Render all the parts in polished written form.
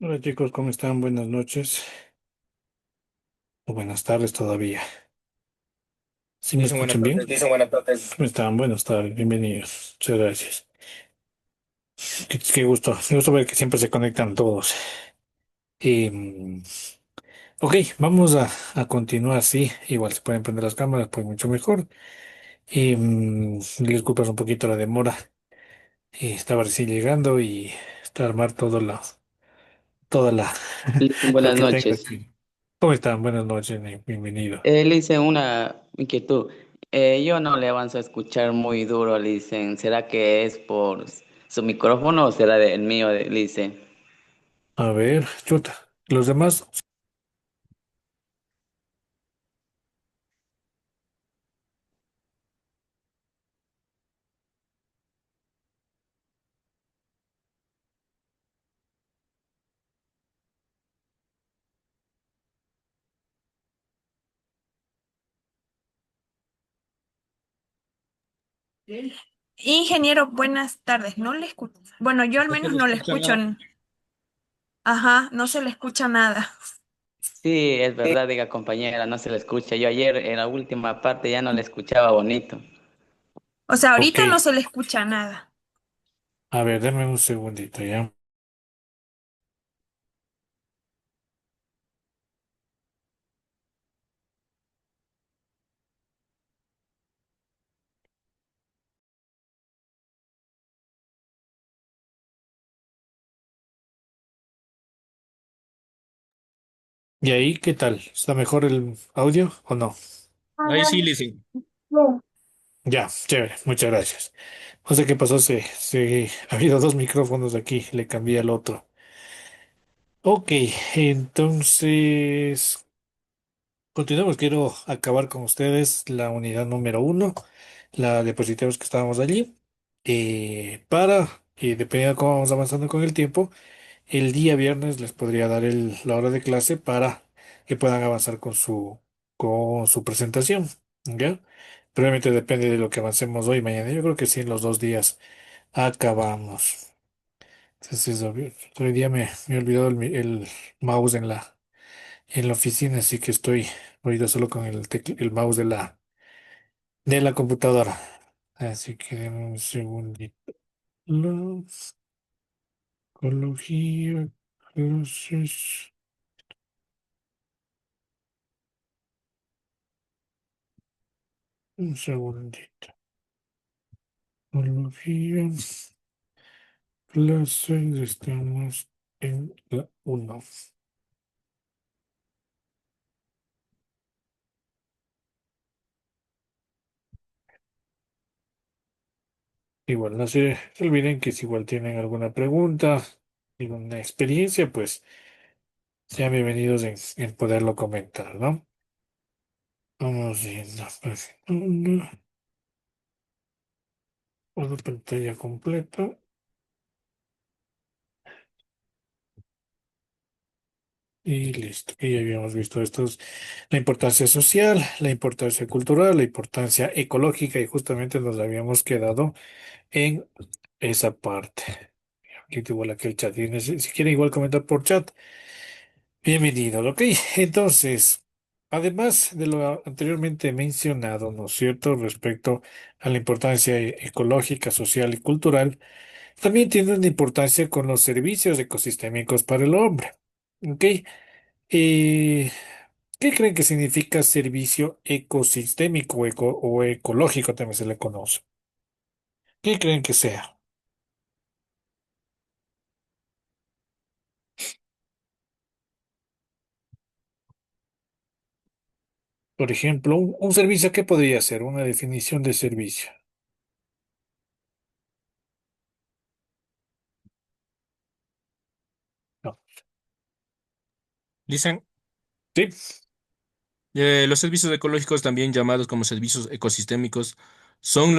Hola chicos, ¿cómo están? Buenas noches o buenas tardes todavía. ¿Sí me Dicen buenas escuchan bien? tardes. Dicen buenas tardes. ¿Cómo están? Buenas tardes, bienvenidos. Muchas gracias. Qué gusto ver que siempre se conectan todos. Y, ok, vamos a continuar así. Igual se pueden prender las cámaras, pues mucho mejor. Disculpas un poquito la demora. Estaba recién llegando y está armar toda la, Dicen lo buenas que tengo noches. aquí. ¿Cómo están? Buenas noches, bienvenido. Le hice una inquietud. Yo no le avanzo a escuchar muy duro, le dicen. ¿Será que es por su micrófono o será el mío? Le dice. A ver, chuta. Los demás. Ingeniero, buenas tardes. No le escucho. Bueno, yo al ¿No se menos le no le escucha escucho. nada? Ajá, no se le escucha nada. Sí, es verdad, diga compañera, no se le escucha. Yo ayer en la última parte ya no le escuchaba bonito. O sea, Ok. ahorita no se le escucha nada. A ver, denme un segundito ya. ¿Y ahí qué tal? ¿Está mejor el audio o no? Ahí sí, Lizzy. Ya, chévere. Muchas gracias. No sé qué pasó. Ha habido dos micrófonos aquí. Le cambié al otro. Ok, entonces continuemos. Quiero acabar con ustedes la unidad número uno, la de positivos que estábamos allí. Dependiendo de cómo vamos avanzando con el tiempo. El día viernes les podría dar la hora de clase para que puedan avanzar con su presentación, ¿ya? Probablemente depende de lo que avancemos hoy y mañana. Yo creo que sí, en los 2 días acabamos. Entonces, hoy día me he olvidado el mouse en la oficina, así que estoy ahorita solo con el mouse de la computadora. Así que denme un segundito. La Psicología, clases. Un segundito. Psicología, clases, estamos en la uno. Igual, no se olviden que si igual tienen alguna pregunta, alguna experiencia, pues sean bienvenidos en poderlo comentar, ¿no? Vamos viendo. Página uno, una pantalla completa y listo. Y ya habíamos visto estos, la importancia social, la importancia cultural, la importancia ecológica y justamente nos habíamos quedado en esa parte. Aquí igual aquí el chat. Si quieren igual comentar por chat, bienvenido. Ok, entonces, además de lo anteriormente mencionado, ¿no es cierto?, respecto a la importancia ecológica, social y cultural, también tiene una importancia con los servicios ecosistémicos para el hombre. Ok, eh, ¿qué creen que significa servicio ecosistémico o ecológico? También se le conoce. ¿Qué creen que sea? Por ejemplo, un servicio, ¿qué podría ser? Una definición de servicio. No. Dicen, Sí, los servicios ecológicos, también llamados como servicios ecosistémicos, son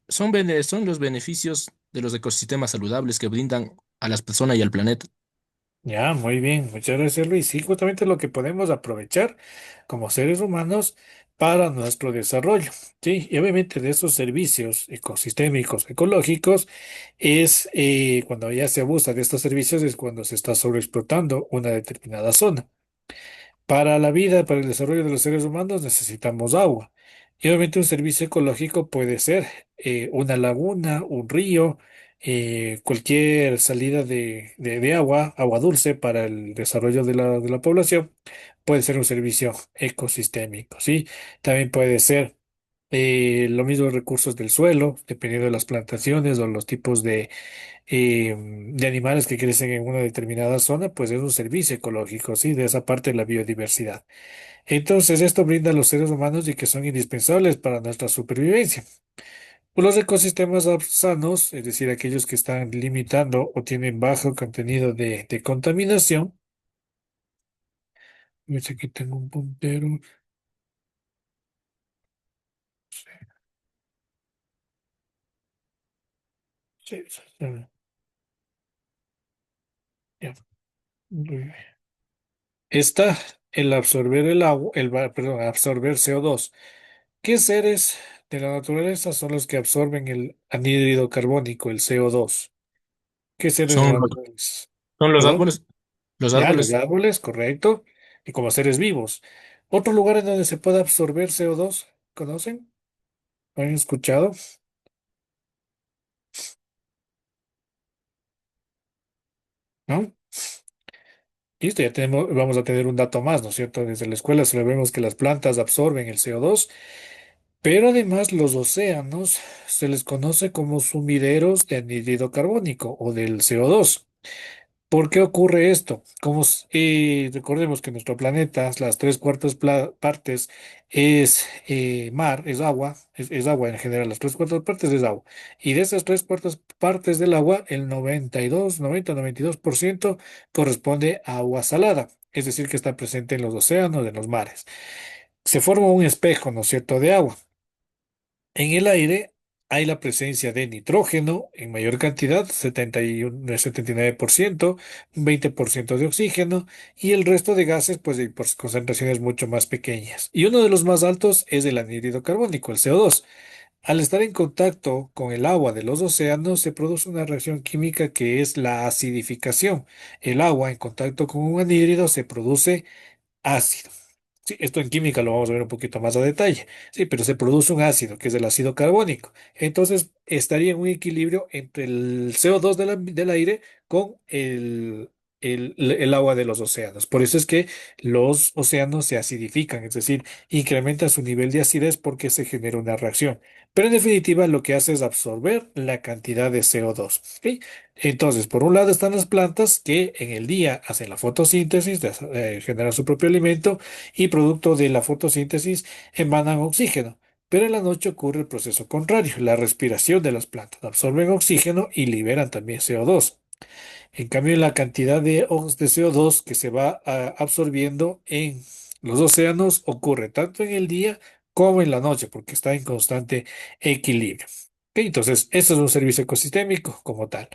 son los beneficios de los ecosistemas saludables que brindan a las personas y al planeta. ya, muy bien. Muchas gracias, Luis. Sí, justamente lo que podemos aprovechar como seres humanos para nuestro desarrollo, ¿sí? Y obviamente de esos servicios ecosistémicos, ecológicos, es cuando ya se abusa de estos servicios, es cuando se está sobreexplotando una determinada zona. Para la vida, para el desarrollo de los seres humanos necesitamos agua. Y obviamente un servicio ecológico puede ser una laguna, un río, cualquier salida de agua, agua dulce para el desarrollo de la población, puede ser un servicio ecosistémico, ¿sí? También puede ser los mismos recursos del suelo, dependiendo de las plantaciones o los tipos de animales que crecen en una determinada zona, pues es un servicio ecológico, ¿sí? De esa parte de la biodiversidad. Entonces, esto brinda a los seres humanos y que son indispensables para nuestra supervivencia. Los ecosistemas sanos, es decir, aquellos que están limitando o tienen bajo contenido de contaminación. Aquí tengo un puntero. Sí, sí, sí, ya. Está el absorber el agua, perdón, absorber CO2. ¿Qué seres de la naturaleza son los que absorben el anhídrido carbónico, el CO2? ¿Qué seres de Son la los, naturaleza? son los ¿Perdón? árboles. Los Ya, los árboles. árboles, correcto. Y como seres vivos. ¿Otro lugar en donde se pueda absorber CO2? ¿Conocen? ¿Han escuchado? ¿No? Listo, ya tenemos, vamos a tener un dato más, ¿no es cierto? Desde la escuela sabemos que las plantas absorben el CO2, pero además los océanos se les conoce como sumideros de anhídrido carbónico o del CO2. ¿Por qué ocurre esto? Recordemos que nuestro planeta, las tres cuartas partes es mar, es agua, es agua en general, las tres cuartas partes es agua. Y de esas tres cuartas partes del agua, el 92% corresponde a agua salada, es decir, que está presente en los océanos, en los mares. Se forma un espejo, ¿no es cierto?, de agua. En el aire hay la presencia de nitrógeno en mayor cantidad, 79%, un 20% de oxígeno y el resto de gases, pues de concentraciones mucho más pequeñas. Y uno de los más altos es el anhídrido carbónico, el CO2. Al estar en contacto con el agua de los océanos, se produce una reacción química que es la acidificación. El agua en contacto con un anhídrido se produce ácido. Sí, esto en química lo vamos a ver un poquito más a detalle. Sí, pero se produce un ácido, que es el ácido carbónico. Entonces, estaría en un equilibrio entre el CO2 del aire con el agua de los océanos. Por eso es que los océanos se acidifican, es decir, incrementan su nivel de acidez porque se genera una reacción. Pero en definitiva, lo que hace es absorber la cantidad de CO2. ¿Ok? Entonces, por un lado están las plantas que en el día hacen la fotosíntesis, generan su propio alimento y producto de la fotosíntesis emanan oxígeno. Pero en la noche ocurre el proceso contrario, la respiración de las plantas. Absorben oxígeno y liberan también CO2. En cambio, la cantidad de CO2 que se va absorbiendo en los océanos ocurre tanto en el día como en la noche, porque está en constante equilibrio. Ok, entonces, eso es un servicio ecosistémico como tal.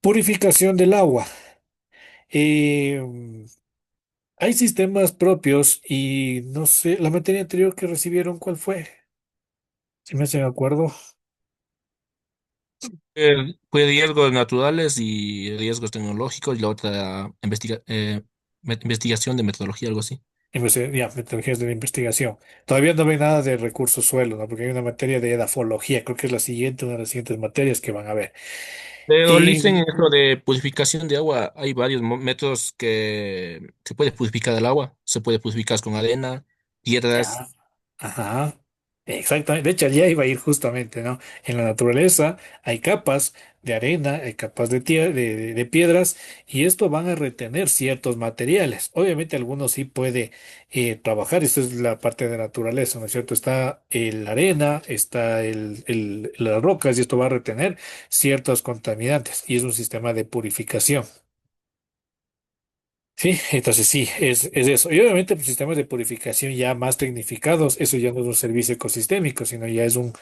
Purificación del agua. Eh, Hay sistemas propios y no sé, la materia anterior que recibieron, ¿cuál fue? Si me hacen acuerdo. Fue riesgos naturales y riesgos tecnológicos y la otra investigación de metodología, algo así. Ya, metodologías de la investigación. Todavía no ve nada de recursos suelo, ¿no? Porque hay una materia de edafología, creo que es la siguiente, una de las siguientes materias que van a ver. Pero dicen Y esto de purificación de agua. Hay varios métodos que se puede purificar el agua. Se puede purificar con arena, piedras. ya, ajá, exactamente. De hecho, allá iba a ir justamente, ¿no? En la naturaleza hay capas de arena, hay capas de piedras, y esto van a retener ciertos materiales. Obviamente, algunos sí puede trabajar, esto es la parte de naturaleza, ¿no es cierto? Está la arena, está las rocas, y esto va a retener ciertos contaminantes, y es un sistema de purificación. Sí, entonces sí, es eso. Y obviamente pues, sistemas de purificación ya más tecnificados, eso ya no es un servicio ecosistémico, sino ya es un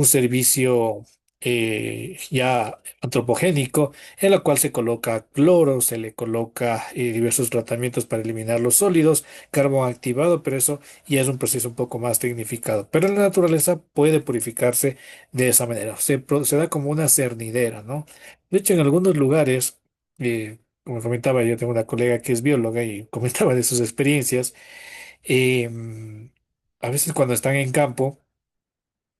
servicio. ya antropogénico, en la cual se coloca cloro, se le coloca diversos tratamientos para eliminar los sólidos, carbón activado, pero eso ya es un proceso un poco más tecnificado. Pero en la naturaleza puede purificarse de esa manera, se da como una cernidera, ¿no? De hecho, en algunos lugares, como comentaba, yo tengo una colega que es bióloga y comentaba de sus experiencias. A veces cuando están en campo,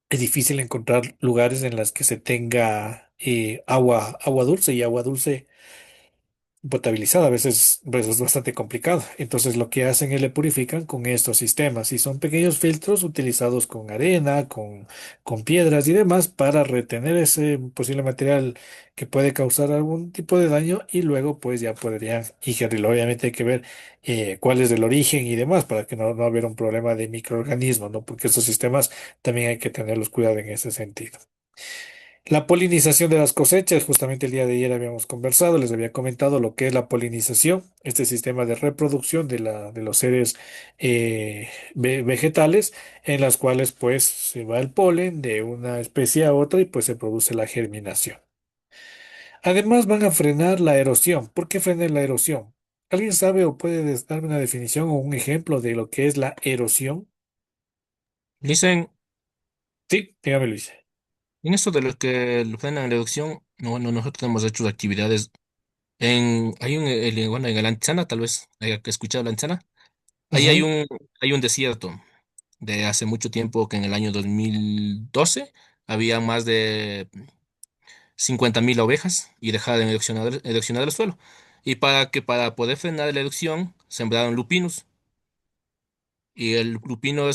es difícil encontrar lugares en los que se tenga agua dulce y agua dulce potabilizada. A veces pues, es bastante complicado. Entonces lo que hacen es le purifican con estos sistemas y son pequeños filtros utilizados con arena, con piedras y demás para retener ese posible material que puede causar algún tipo de daño y luego pues ya podrían ingerirlo. Obviamente hay que ver cuál es el origen y demás para que no haber un problema de microorganismos, ¿no? Porque estos sistemas también hay que tenerlos cuidado en ese sentido. La polinización de las cosechas, justamente el día de ayer habíamos conversado, les había comentado lo que es la polinización, este sistema de reproducción de los seres vegetales, en las cuales pues se va el polen de una especie a otra y pues se produce la germinación. Además van a frenar la erosión. ¿Por qué frenar la erosión? ¿Alguien sabe o puede darme una definición o un ejemplo de lo que es la erosión? Dicen, Sí, dígame Luis. en esto de lo que lo frenan la reducción, no, bueno, nosotros hemos hecho actividades hay bueno, en el Antzana, tal vez haya que escuchar la Antzana. Ahí Ujú. hay un desierto de hace mucho tiempo que en el año 2012 había más de 50.000 ovejas y dejaron de erosionar el suelo. Y para poder frenar la erosión, sembraron lupinos. Y el lupino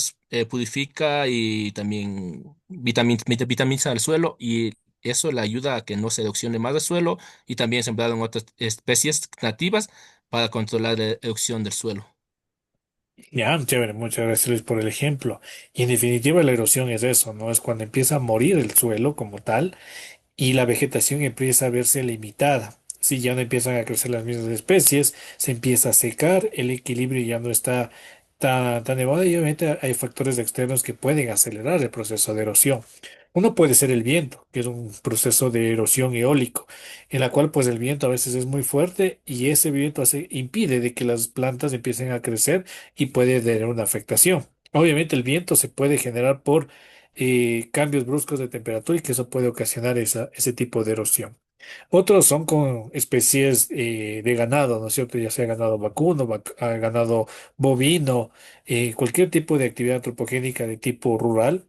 purifica y también vitaminiza el suelo y eso le ayuda a que no se erosione más el suelo y también sembraron otras especies nativas para controlar la erosión del suelo. Ya, chévere, muchas gracias Luis por el ejemplo. Y en definitiva la erosión es eso, ¿no? Es cuando empieza a morir el suelo como tal y la vegetación empieza a verse limitada. Si ya no empiezan a crecer las mismas especies, se empieza a secar, el equilibrio ya no está tan elevado y obviamente hay factores externos que pueden acelerar el proceso de erosión. Uno puede ser el viento, que es un proceso de erosión eólico, en la cual pues el viento a veces es muy fuerte y ese viento impide de que las plantas empiecen a crecer y puede tener una afectación. Obviamente el viento se puede generar por cambios bruscos de temperatura y que eso puede ocasionar ese tipo de erosión. Otros son con especies de ganado, ¿no es cierto? Ya sea ganado vacuno, ganado bovino, cualquier tipo de actividad antropogénica de tipo rural.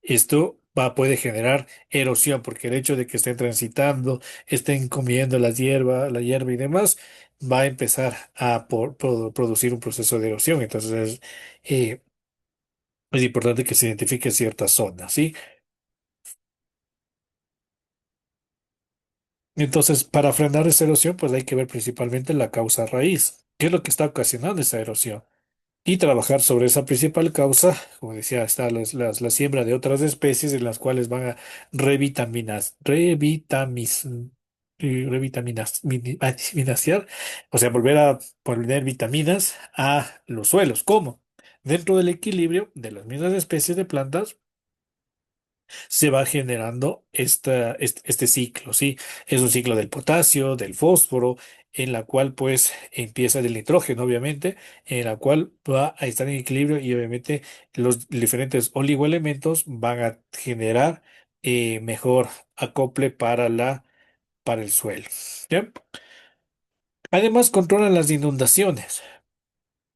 Esto puede generar erosión porque el hecho de que estén transitando, estén comiendo la hierba y demás, va a empezar a producir un proceso de erosión. Entonces, eh, es importante que se identifique ciertas zonas, ¿sí? Entonces, para frenar esa erosión, pues hay que ver principalmente la causa raíz. ¿Qué es lo que está ocasionando esa erosión? Y trabajar sobre esa principal causa, como decía, está la siembra de otras especies en las cuales van a vitaminaciar, o sea, volver a poner vitaminas a los suelos. ¿Cómo? Dentro del equilibrio de las mismas especies de plantas se va generando este ciclo, ¿sí? Es un ciclo del potasio, del fósforo, en la cual pues empieza del nitrógeno, obviamente, en la cual va a estar en equilibrio y obviamente los diferentes oligoelementos van a generar mejor acople para el suelo. ¿Ya? Además, controlan las inundaciones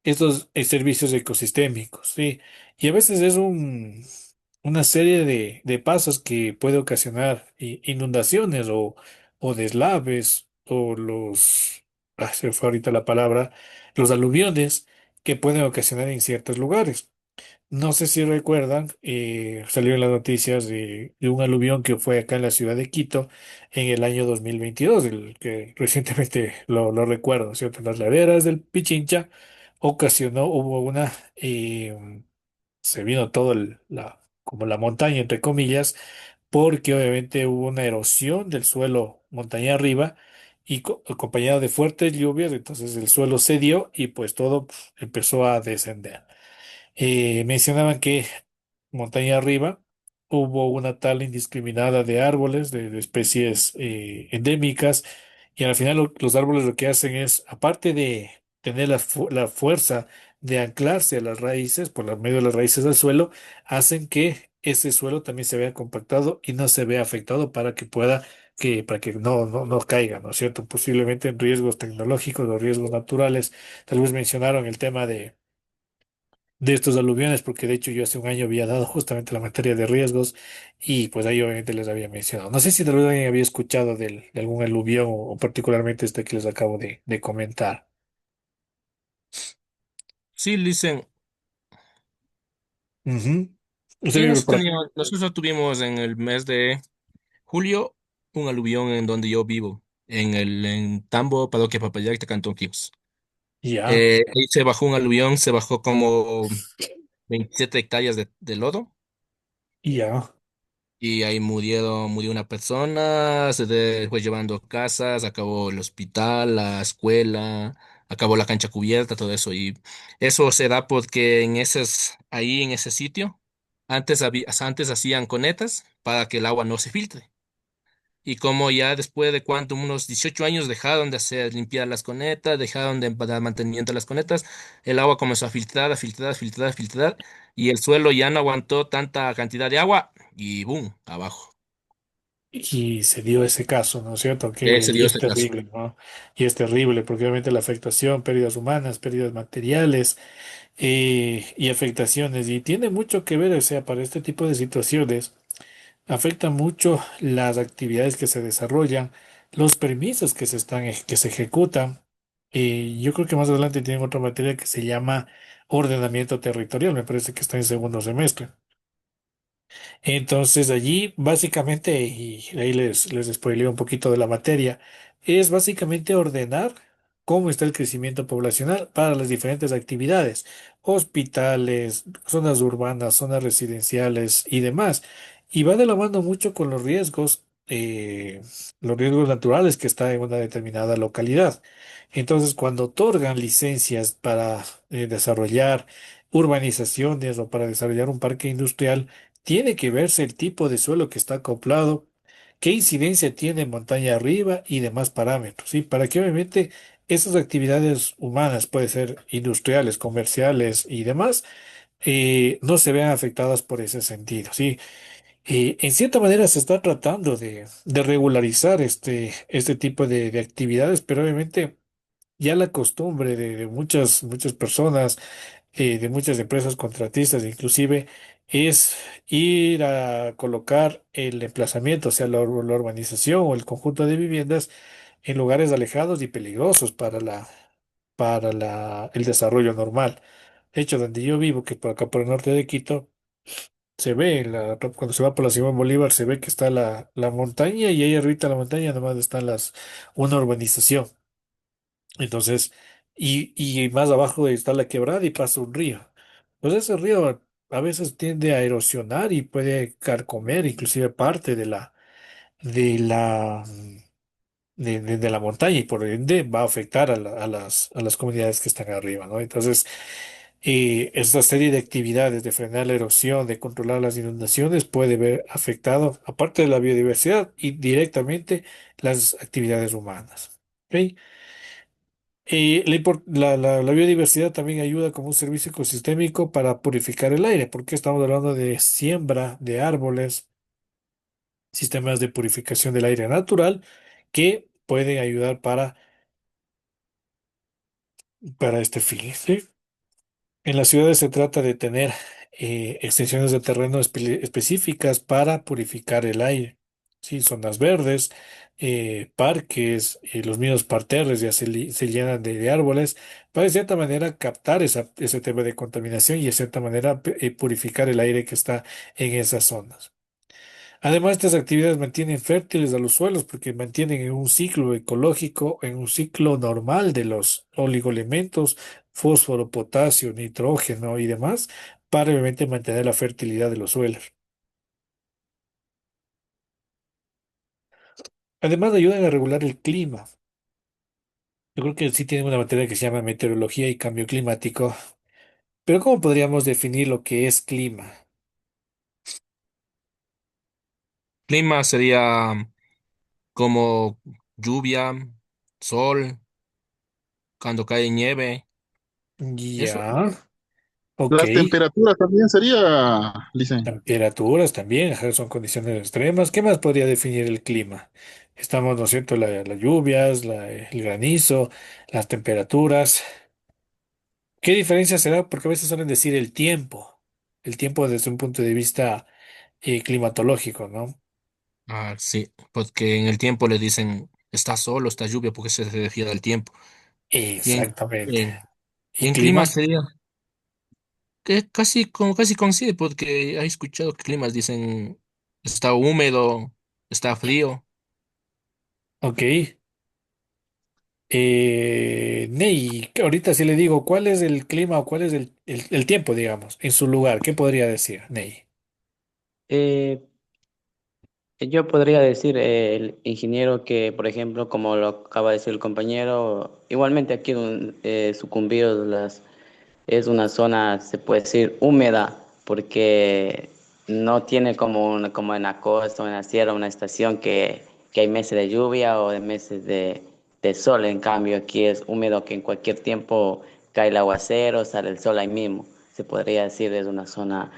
estos servicios ecosistémicos, sí. Y a veces es una serie de pasos que puede ocasionar inundaciones o deslaves o se me fue ahorita la palabra, los aluviones que pueden ocasionar en ciertos lugares. No sé si recuerdan, salió en las noticias de un aluvión que fue acá en la ciudad de Quito en el año 2022, el que recientemente lo recuerdo, ¿cierto? En las laderas del Pichincha hubo se vino todo como la montaña, entre comillas, porque obviamente hubo una erosión del suelo montaña arriba y acompañada de fuertes lluvias, entonces el suelo cedió y pues todo empezó a descender. Mencionaban que montaña arriba hubo una tala indiscriminada de árboles, de especies endémicas, y al final los árboles lo que hacen es, aparte de tener la fuerza de anclarse a las raíces, por medio de las raíces del suelo, hacen que ese suelo también se vea compactado y no se vea afectado para que no caiga, ¿no es cierto? Posiblemente en riesgos tecnológicos o riesgos naturales. Tal vez mencionaron el tema de estos aluviones, porque de hecho yo hace un año había dado justamente la materia de riesgos y pues ahí obviamente les había mencionado. No sé si tal vez alguien había escuchado de algún aluvión o particularmente este que les acabo de comentar. Sí, dicen, Ujú. Usted sí, vive por acá. nosotros tuvimos en el mes de julio un aluvión en donde yo vivo, en Tambo, Parroquia Papayacta, Cantón Quibos. Ya, Ahí se bajó un aluvión, se bajó como 27 hectáreas de lodo ya. y ahí murió una persona, fue llevando casas, acabó el hospital, la escuela, acabó la cancha cubierta, todo eso. Y eso se da porque ahí en ese sitio, antes hacían conetas para que el agua no se filtre. Y como ya después de unos 18 años dejaron de hacer limpiar las conetas, dejaron de dar mantenimiento a las conetas, el agua comenzó a filtrar, a filtrar, a filtrar, a filtrar, y el suelo ya no aguantó tanta cantidad de agua y ¡boom! Abajo. Y se dio ese caso, ¿no es cierto? Se Y dio es este caso. terrible, ¿no? Y es terrible porque obviamente la afectación, pérdidas humanas, pérdidas materiales y afectaciones. Y tiene mucho que ver, o sea, para este tipo de situaciones. Afecta mucho las actividades que se desarrollan, los permisos que se ejecutan. Y yo creo que más adelante tienen otra materia que se llama ordenamiento territorial, me parece que está en segundo semestre. Entonces allí básicamente, y ahí les spoileo un poquito de la materia, es básicamente ordenar cómo está el crecimiento poblacional para las diferentes actividades, hospitales, zonas urbanas, zonas residenciales y demás. Y va de la mano mucho con los riesgos naturales que está en una determinada localidad. Entonces, cuando otorgan licencias para desarrollar urbanizaciones o para desarrollar un parque industrial, tiene que verse el tipo de suelo que está acoplado, qué incidencia tiene montaña arriba y demás parámetros, ¿sí? Para que obviamente esas actividades humanas, puede ser industriales, comerciales y demás, no se vean afectadas por ese sentido, ¿sí? En cierta manera se está tratando de regularizar este tipo de actividades, pero obviamente ya la costumbre de muchas personas, de muchas empresas contratistas, inclusive, es ir a colocar el emplazamiento, o sea, la urbanización o el conjunto de viviendas en lugares alejados y peligrosos el desarrollo normal. De hecho, donde yo vivo, que por acá por el norte de Quito, se ve, cuando se va por la Simón Bolívar, se ve que está la montaña y ahí arriba de la montaña nomás está una urbanización. Entonces, y más abajo está la quebrada y pasa un río. Pues ese río a veces tiende a erosionar y puede carcomer inclusive parte de la, de la montaña y por ende va a afectar a las comunidades que están arriba, ¿no? Entonces, esta serie de actividades de frenar la erosión, de controlar las inundaciones puede ver afectado, aparte de la biodiversidad y directamente las actividades humanas. ¿Ok? La biodiversidad también ayuda como un servicio ecosistémico para purificar el aire, porque estamos hablando de siembra de árboles, sistemas de purificación del aire natural que pueden ayudar para este fin, ¿sí? En las ciudades se trata de tener extensiones de terreno específicas para purificar el aire. Sí, zonas verdes, parques, los mismos parterres ya se llenan de árboles para de cierta manera captar ese tema de contaminación y de cierta manera purificar el aire que está en esas zonas. Además, estas actividades mantienen fértiles a los suelos porque mantienen en un ciclo ecológico, en un ciclo normal de los oligoelementos, fósforo, potasio, nitrógeno y demás, para obviamente mantener la fertilidad de los suelos. Además, ayudan a regular el clima. Yo creo que sí tienen una materia que se llama meteorología y cambio climático, pero ¿cómo podríamos definir lo que es clima? Clima sería como lluvia, sol, cuando cae nieve. Eso. Ya, ok. Las temperaturas también sería, Licen. Temperaturas también, ajá, son condiciones extremas. ¿Qué más podría definir el clima? Estamos, ¿no es cierto? Las lluvias, el granizo, las temperaturas. ¿Qué diferencia será? Porque a veces suelen decir el tiempo desde un punto de vista climatológico, ¿no? Ah, sí, porque en el tiempo le dicen está solo, está lluvia, porque se refiere al tiempo. Y Exactamente. ¿Y en clima clima? sería que casi coincide, porque he escuchado que climas dicen está húmedo, está frío. Ok. Ney, que ahorita si le digo, ¿cuál es el clima o cuál es el tiempo, digamos, en su lugar? ¿Qué podría decir, Ney? Eh, yo podría decir, el ingeniero que, por ejemplo, como lo acaba de decir el compañero, igualmente aquí Sucumbíos es una zona, se puede decir, húmeda, porque no tiene como en la costa o en la sierra una estación que hay meses de lluvia o de meses de sol. En cambio, aquí es húmedo, que en cualquier tiempo cae el aguacero, sale el sol ahí mismo. Se podría decir, es una zona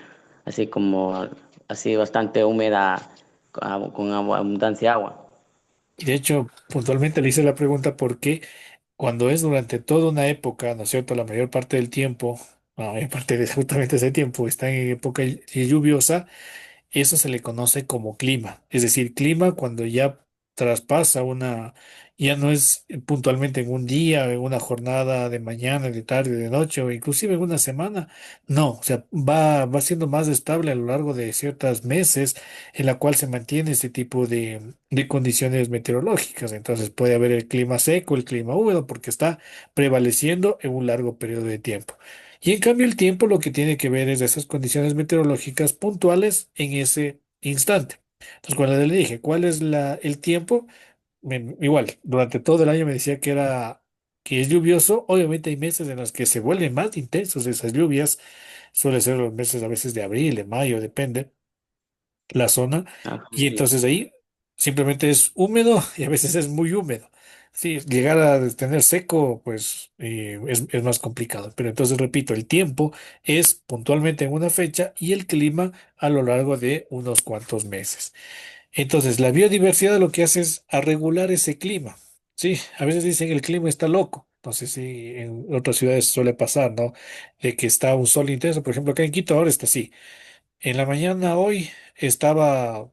así como, así bastante húmeda, con abundancia de agua. Y de hecho, puntualmente le hice la pregunta porque cuando es durante toda una época, ¿no es cierto? La mayor parte del tiempo, la mayor parte de justamente ese tiempo está en época lluviosa. Eso se le conoce como clima, es decir, clima cuando ya traspasa ya no es puntualmente en un día, en una jornada de mañana, de tarde, de noche o inclusive en una semana. No, o sea, va siendo más estable a lo largo de ciertos meses en la cual se mantiene este tipo de condiciones meteorológicas. Entonces puede haber el clima seco, el clima húmedo, porque está prevaleciendo en un largo periodo de tiempo. Y en cambio el tiempo lo que tiene que ver es de esas condiciones meteorológicas puntuales en ese instante. Entonces cuando le dije, ¿cuál es el tiempo? Igual, durante todo el año me decía que es lluvioso. Obviamente hay meses en los que se vuelven más intensos esas lluvias. Suele ser los meses a veces de abril, de mayo, depende la zona, Ajá, y sí. entonces ahí simplemente es húmedo y a veces es muy húmedo. Sí, llegar a tener seco, pues es más complicado. Pero entonces, repito, el tiempo es puntualmente en una fecha y el clima a lo largo de unos cuantos meses. Entonces, la biodiversidad lo que hace es a regular ese clima. Sí, a veces dicen el clima está loco. No sé si en otras ciudades suele pasar, ¿no? De que está un sol intenso. Por ejemplo, acá en Quito ahora está así. En la mañana hoy estaba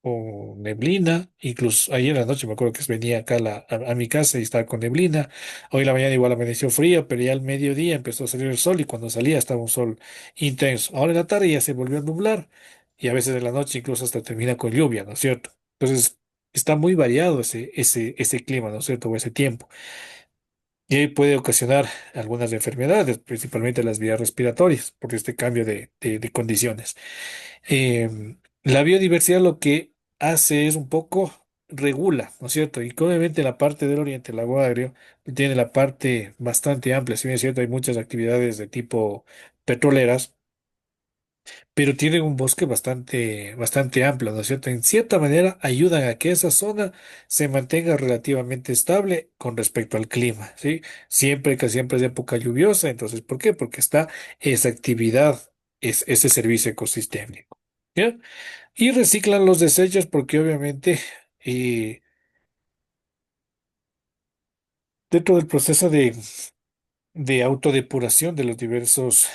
con neblina, incluso ayer en la noche me acuerdo que venía acá a mi casa y estaba con neblina. Hoy en la mañana igual amaneció frío, pero ya al mediodía empezó a salir el sol y cuando salía estaba un sol intenso. Ahora en la tarde ya se volvió a nublar y a veces en la noche incluso hasta termina con lluvia, ¿no es cierto? Entonces está muy variado ese clima, ¿no es cierto? O ese tiempo. Y ahí puede ocasionar algunas enfermedades, principalmente las vías respiratorias, por este cambio de condiciones. La biodiversidad lo que hace es un poco regula, ¿no es cierto? Y que obviamente la parte del oriente, el lago Agrio, tiene la parte bastante amplia. Si bien es cierto, hay muchas actividades de tipo petroleras, pero tienen un bosque bastante amplio, ¿no es cierto? En cierta manera ayudan a que esa zona se mantenga relativamente estable con respecto al clima, ¿sí? Siempre es época lluviosa, entonces, ¿por qué? Porque está esa actividad, ese servicio ecosistémico. ¿Ya? Y reciclan los desechos porque obviamente eh, dentro del proceso de autodepuración de los diversos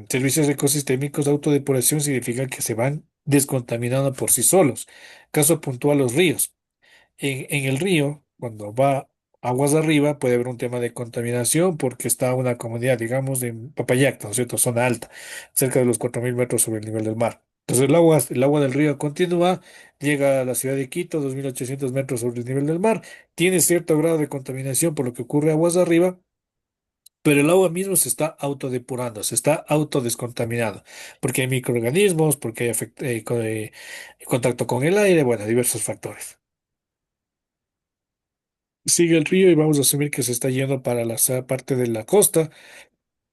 servicios ecosistémicos, autodepuración significa que se van descontaminando por sí solos. Caso puntual, los ríos. En el río, cuando va aguas arriba, puede haber un tema de contaminación porque está una comunidad, digamos, en Papayacta, ¿no es cierto? Zona alta, cerca de los 4.000 metros sobre el nivel del mar. Entonces el agua del río continúa, llega a la ciudad de Quito, 2.800 metros sobre el nivel del mar, tiene cierto grado de contaminación por lo que ocurre aguas arriba, pero el agua mismo se está autodepurando, se está autodescontaminando, porque hay microorganismos, porque hay contacto con el aire, bueno, diversos factores. Sigue el río y vamos a asumir que se está yendo para la parte de la costa.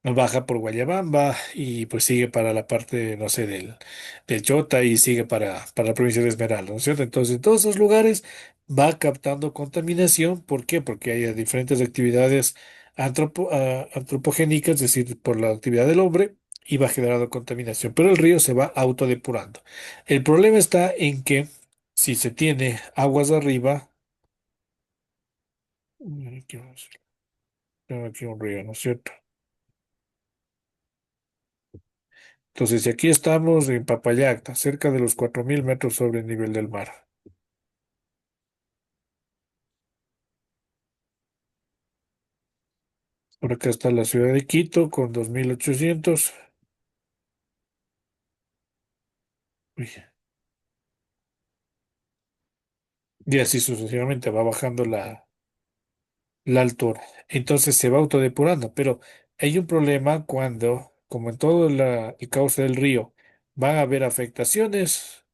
baja por Guayabamba y pues sigue para la parte, no sé, del Chota y sigue para la provincia de Esmeralda, ¿no es cierto? Entonces, en todos esos lugares va captando contaminación. ¿Por qué? Porque hay diferentes actividades antropogénicas, es decir, por la actividad del hombre, y va generando contaminación. Pero el río se va autodepurando. El problema está en que si se tiene aguas arriba, tengo aquí un río, ¿no es cierto? Entonces, si aquí estamos en Papayacta, cerca de los 4000 metros sobre el nivel del mar. Por acá está la ciudad de Quito con 2800. Uy, y así sucesivamente va bajando la altura. Entonces se va autodepurando, pero hay un problema cuando, como en todo el cauce del río, van a haber afectaciones,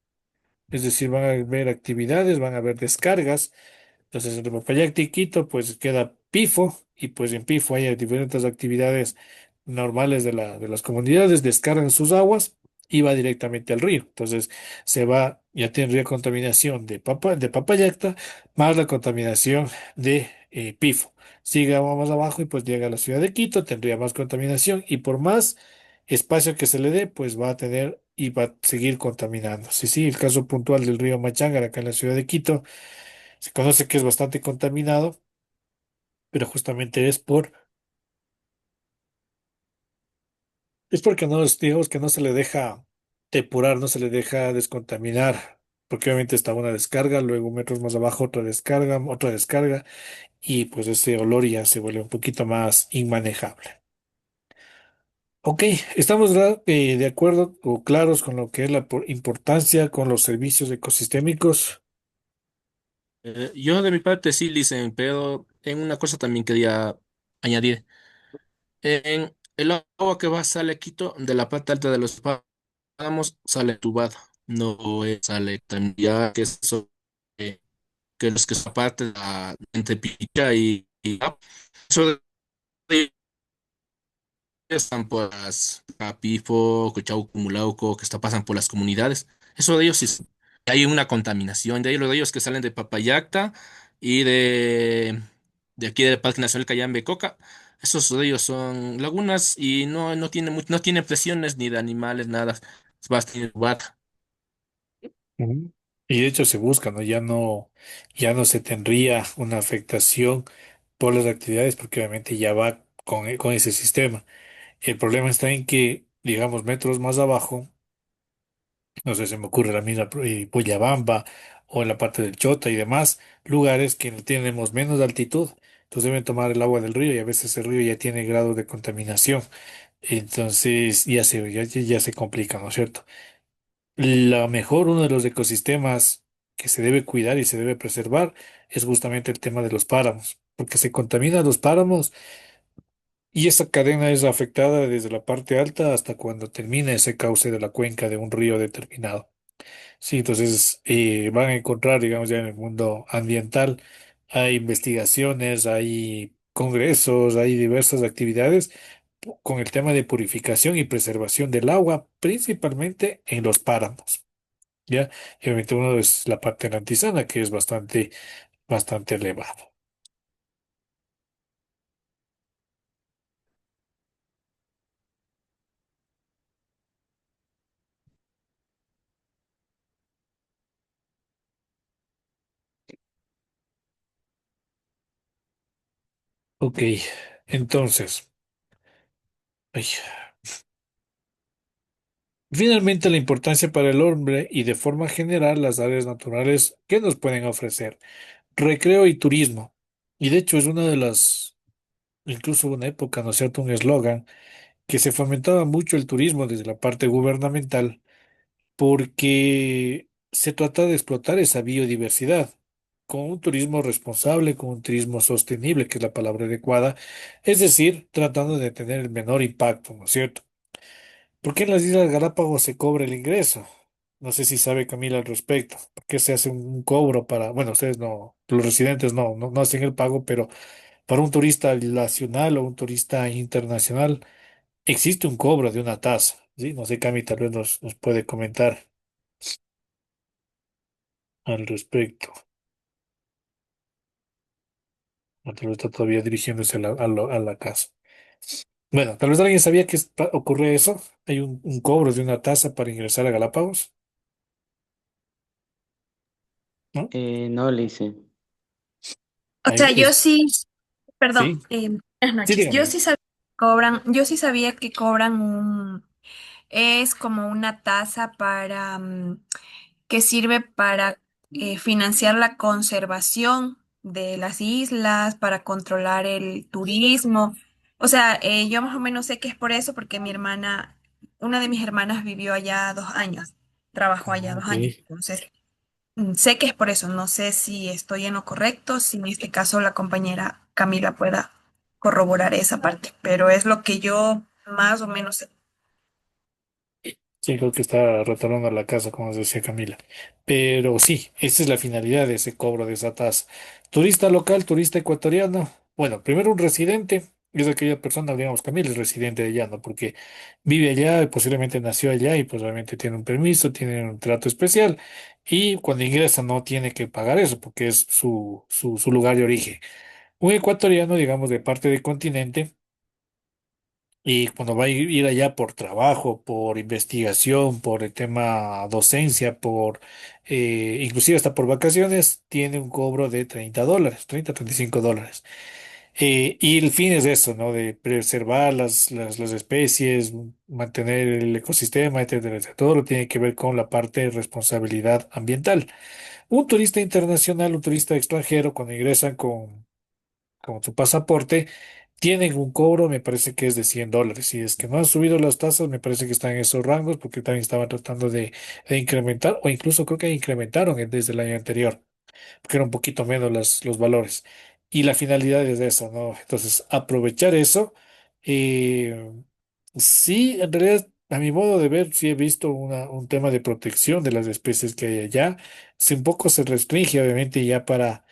es decir, van a haber actividades, van a haber descargas. Entonces, entre Popayacta y Quito, pues queda Pifo, y pues en Pifo hay diferentes actividades normales de las comunidades, descargan sus aguas y va directamente al río. Entonces, ya tendría contaminación de Papayacta, más la contaminación de Pifo. Sigue agua más abajo y pues llega a la ciudad de Quito, tendría más contaminación y por más espacio que se le dé, pues va a tener y va a seguir contaminando. Sí, sí, el caso puntual del río Machangara acá en la ciudad de Quito se conoce que es bastante contaminado, pero justamente es porque no, digamos que no se le deja depurar, no se le deja descontaminar, porque obviamente está una descarga, luego metros más abajo otra descarga, y pues ese olor ya se vuelve un poquito más inmanejable. Ok, estamos de acuerdo o claros con lo que es la importancia con los servicios ecosistémicos. Yo de mi parte sí, Licen, pero en una cosa también quería añadir. En el agua que va sale a Quito de la parte alta de los páramos sale entubada, no sale también ya que eso que los que son parte de entre Picha y eso de están por las Capifo, Cochau, Cumulauco, que pasan por las comunidades. Eso de ellos sí hay una contaminación. De ahí los de ellos que salen de Papayacta y de aquí del Parque Nacional Cayambe Coca. Esos de ellos son lagunas y no tiene no tiene presiones ni de animales, nada. Es bastante vaca. Ujú. Y de hecho se busca, ¿no? Ya no se tendría una afectación por las actividades, porque obviamente ya va con ese sistema. El problema está en que, digamos, metros más abajo, no sé, se me ocurre la misma Boyabamba o en la parte del Chota y demás lugares que tenemos menos altitud, entonces deben tomar el agua del río y a veces el río ya tiene grado de contaminación. Entonces ya se complica, ¿no es cierto? Lo mejor, uno de los ecosistemas que se debe cuidar y se debe preservar es justamente el tema de los páramos, porque se contaminan los páramos y esa cadena es afectada desde la parte alta hasta cuando termina ese cauce de la cuenca de un río determinado. Sí, entonces van a encontrar, digamos, ya en el mundo ambiental, hay investigaciones, hay congresos, hay diversas actividades con el tema de purificación y preservación del agua, principalmente en los páramos. ¿Ya? Y obviamente uno es la parte antizana, que es bastante elevado. Ok, entonces, ay, finalmente la importancia para el hombre y de forma general las áreas naturales que nos pueden ofrecer. Recreo y turismo. Y de hecho es una de incluso hubo una época, ¿no es cierto?, un eslogan que se fomentaba mucho el turismo desde la parte gubernamental porque se trata de explotar esa biodiversidad con un turismo responsable, con un turismo sostenible, que es la palabra adecuada, es decir, tratando de tener el menor impacto, ¿no es cierto? ¿Por qué en las Islas Galápagos se cobra el ingreso? No sé si sabe Camila al respecto. ¿Por qué se hace un cobro para, bueno, ustedes no, los residentes no hacen el pago, pero para un turista nacional o un turista internacional, existe un cobro de una tasa, ¿sí? No sé, Cami, tal vez nos puede comentar al respecto. O tal vez está todavía dirigiéndose a la casa. Bueno, tal vez alguien sabía que ocurre eso. Hay un cobro de una tasa para ingresar a Galápagos, ¿no? No, Lice. O sea, yo sí, perdón, Sí, buenas sí, noches. dígame. Yo sí sabía que cobran es como una tasa para, que sirve para financiar la conservación de las islas, para controlar el turismo. O sea, yo más o menos sé que es por eso, porque una de mis hermanas vivió allá 2 años, trabajó allá dos Ok. años. Entonces, sé que es por eso. No sé si estoy en lo correcto, si en este caso la compañera Camila pueda corroborar esa parte, pero es lo que yo más o menos sé. Sí, creo que está retornando a la casa, como decía Camila. Pero sí, esa es la finalidad de ese cobro de esa tasa. Turista local, turista ecuatoriano. Bueno, primero un residente, es aquella persona, digamos, Camila es residente de allá, ¿no? Porque vive allá y posiblemente nació allá y pues obviamente tiene un permiso, tiene un trato especial. Y cuando ingresa no tiene que pagar eso porque es su lugar de origen. Un ecuatoriano, digamos, de parte del continente. Y cuando va a ir allá por trabajo, por investigación, por el tema docencia, inclusive hasta por vacaciones, tiene un cobro de $30, 35 dólares. Y el fin es eso, ¿no? De preservar las especies, mantener el ecosistema, etcétera, etcétera. Todo lo tiene que ver con la parte de responsabilidad ambiental. Un turista internacional, un turista extranjero, cuando ingresan con tu pasaporte, tienen un cobro, me parece que es de $100. Si es que no han subido las tasas, me parece que están en esos rangos, porque también estaban tratando de incrementar, o incluso creo que incrementaron desde el año anterior, porque era un poquito menos los valores. Y la finalidad es esa, ¿no? Entonces, aprovechar eso. eh, sí, en realidad, a mi modo de ver, sí he visto un tema de protección de las especies que hay allá. Si un poco se restringe, obviamente, ya para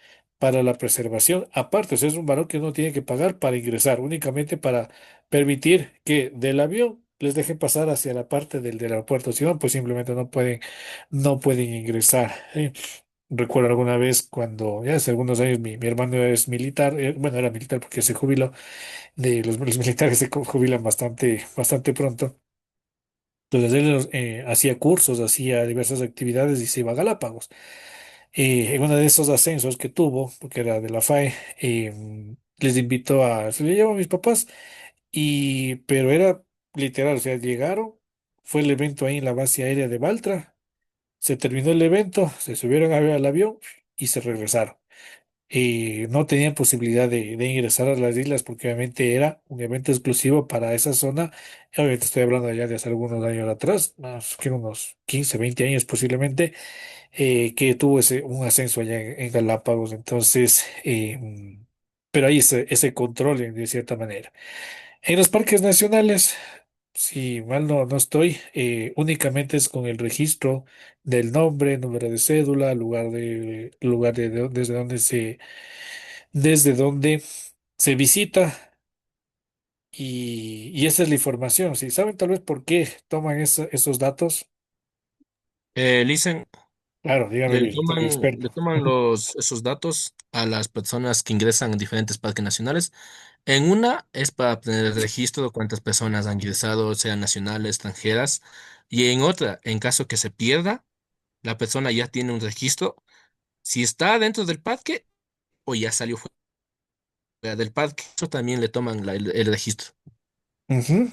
la preservación. Aparte, o sea, es un valor que uno tiene que pagar para ingresar, únicamente para permitir que del avión les deje pasar hacia la parte del aeropuerto. Si no, pues simplemente no pueden ingresar. Recuerdo alguna vez cuando, ya hace algunos años, mi hermano es militar, bueno, era militar porque se jubiló, los militares se jubilan bastante pronto. Entonces él hacía cursos, hacía diversas actividades y se iba a Galápagos. En uno de esos ascensos que tuvo, porque era de la FAE, les invitó se le llevó a mis papás, pero era literal, o sea, llegaron, fue el evento ahí en la base aérea de Baltra, se terminó el evento, se subieron al avión y se regresaron. No tenían posibilidad de ingresar a las islas porque obviamente era un evento exclusivo para esa zona. Obviamente estoy hablando ya de hace algunos años atrás, más que unos 15 20 años posiblemente, que tuvo un ascenso allá en Galápagos. Entonces, pero hay ese control de cierta manera. En los parques nacionales, si mal no estoy, únicamente es con el registro del nombre, número de cédula, desde donde se visita, y esa es la información. Si saben tal vez por qué toman esos datos, Listen, claro, dígame, le Luis, usted que es toman, le experto. toman esos datos a las personas que ingresan en diferentes parques nacionales. En una es para tener el registro de cuántas personas han ingresado, sean nacionales, extranjeras. Y en otra, en caso que se pierda, la persona ya tiene un registro si está dentro del parque o ya salió fuera del parque. Eso también le toman el registro. Ujú.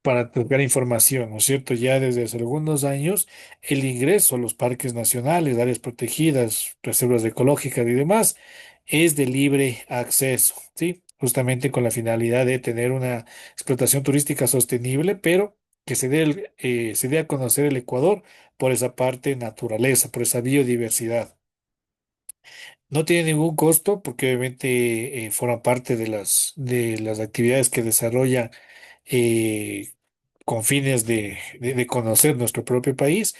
Para tener información, ¿no es cierto? Ya desde hace algunos años, el ingreso a los parques nacionales, áreas protegidas, reservas ecológicas y demás, es de libre acceso, ¿sí? Justamente con la finalidad de tener una explotación turística sostenible, pero que se dé a conocer el Ecuador por esa parte naturaleza, por esa biodiversidad. No tiene ningún costo porque obviamente forma parte de las actividades que desarrolla eh, con fines de conocer nuestro propio país,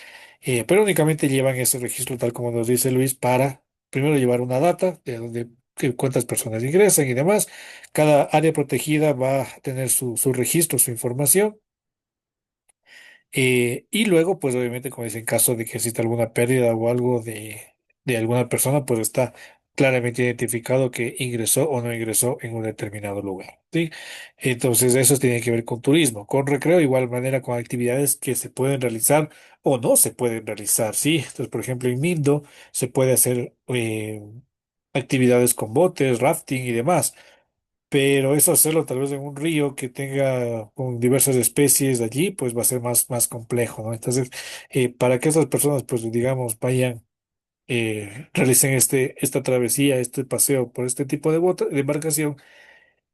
pero únicamente llevan ese registro, tal como nos dice Luis, para primero llevar una data de donde cuántas personas ingresan y demás. Cada área protegida va a tener su registro, su información. Y luego, pues obviamente, como dice, en caso de que exista alguna pérdida o algo de alguna persona, pues está claramente identificado que ingresó o no ingresó en un determinado lugar, ¿sí? Entonces, eso tiene que ver con turismo, con recreo, igual manera con actividades que se pueden realizar o no se pueden realizar, ¿sí? Entonces, por ejemplo, en Mindo se puede hacer actividades con botes, rafting y demás, pero eso hacerlo tal vez en un río que tenga con diversas especies de allí, pues va a ser más complejo, ¿no? Entonces, para que esas personas, pues digamos, vayan, realicen esta travesía, este paseo por este tipo de embarcación,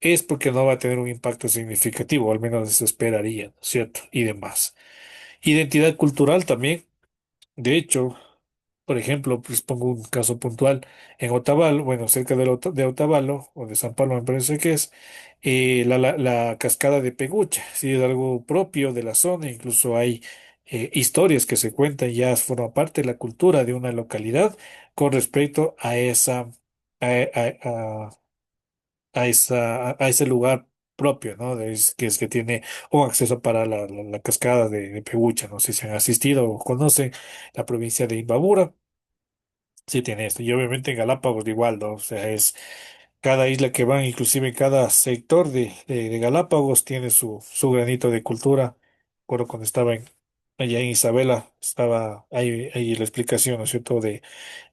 es porque no va a tener un impacto significativo, al menos se esperaría, ¿no es cierto? Y demás. Identidad cultural también. De hecho, por ejemplo, pues pongo un caso puntual. En Otavalo, bueno, cerca de Otavalo, o de San Pablo me parece que es, la cascada de Pegucha, sí, es algo propio de la zona, incluso hay historias que se cuentan, ya forma parte de la cultura de una localidad con respecto a a, a- a ese lugar propio, ¿no? Que es que tiene un acceso para la cascada de Pegucha. No sé si han asistido o conocen la provincia de Imbabura. Sí, tiene esto. Y obviamente en Galápagos igual, ¿no? O sea, es cada isla que van, inclusive cada sector de Galápagos tiene su granito de cultura. Recuerdo cuando estaba allá en Isabela, estaba ahí la explicación, ¿no es cierto?, de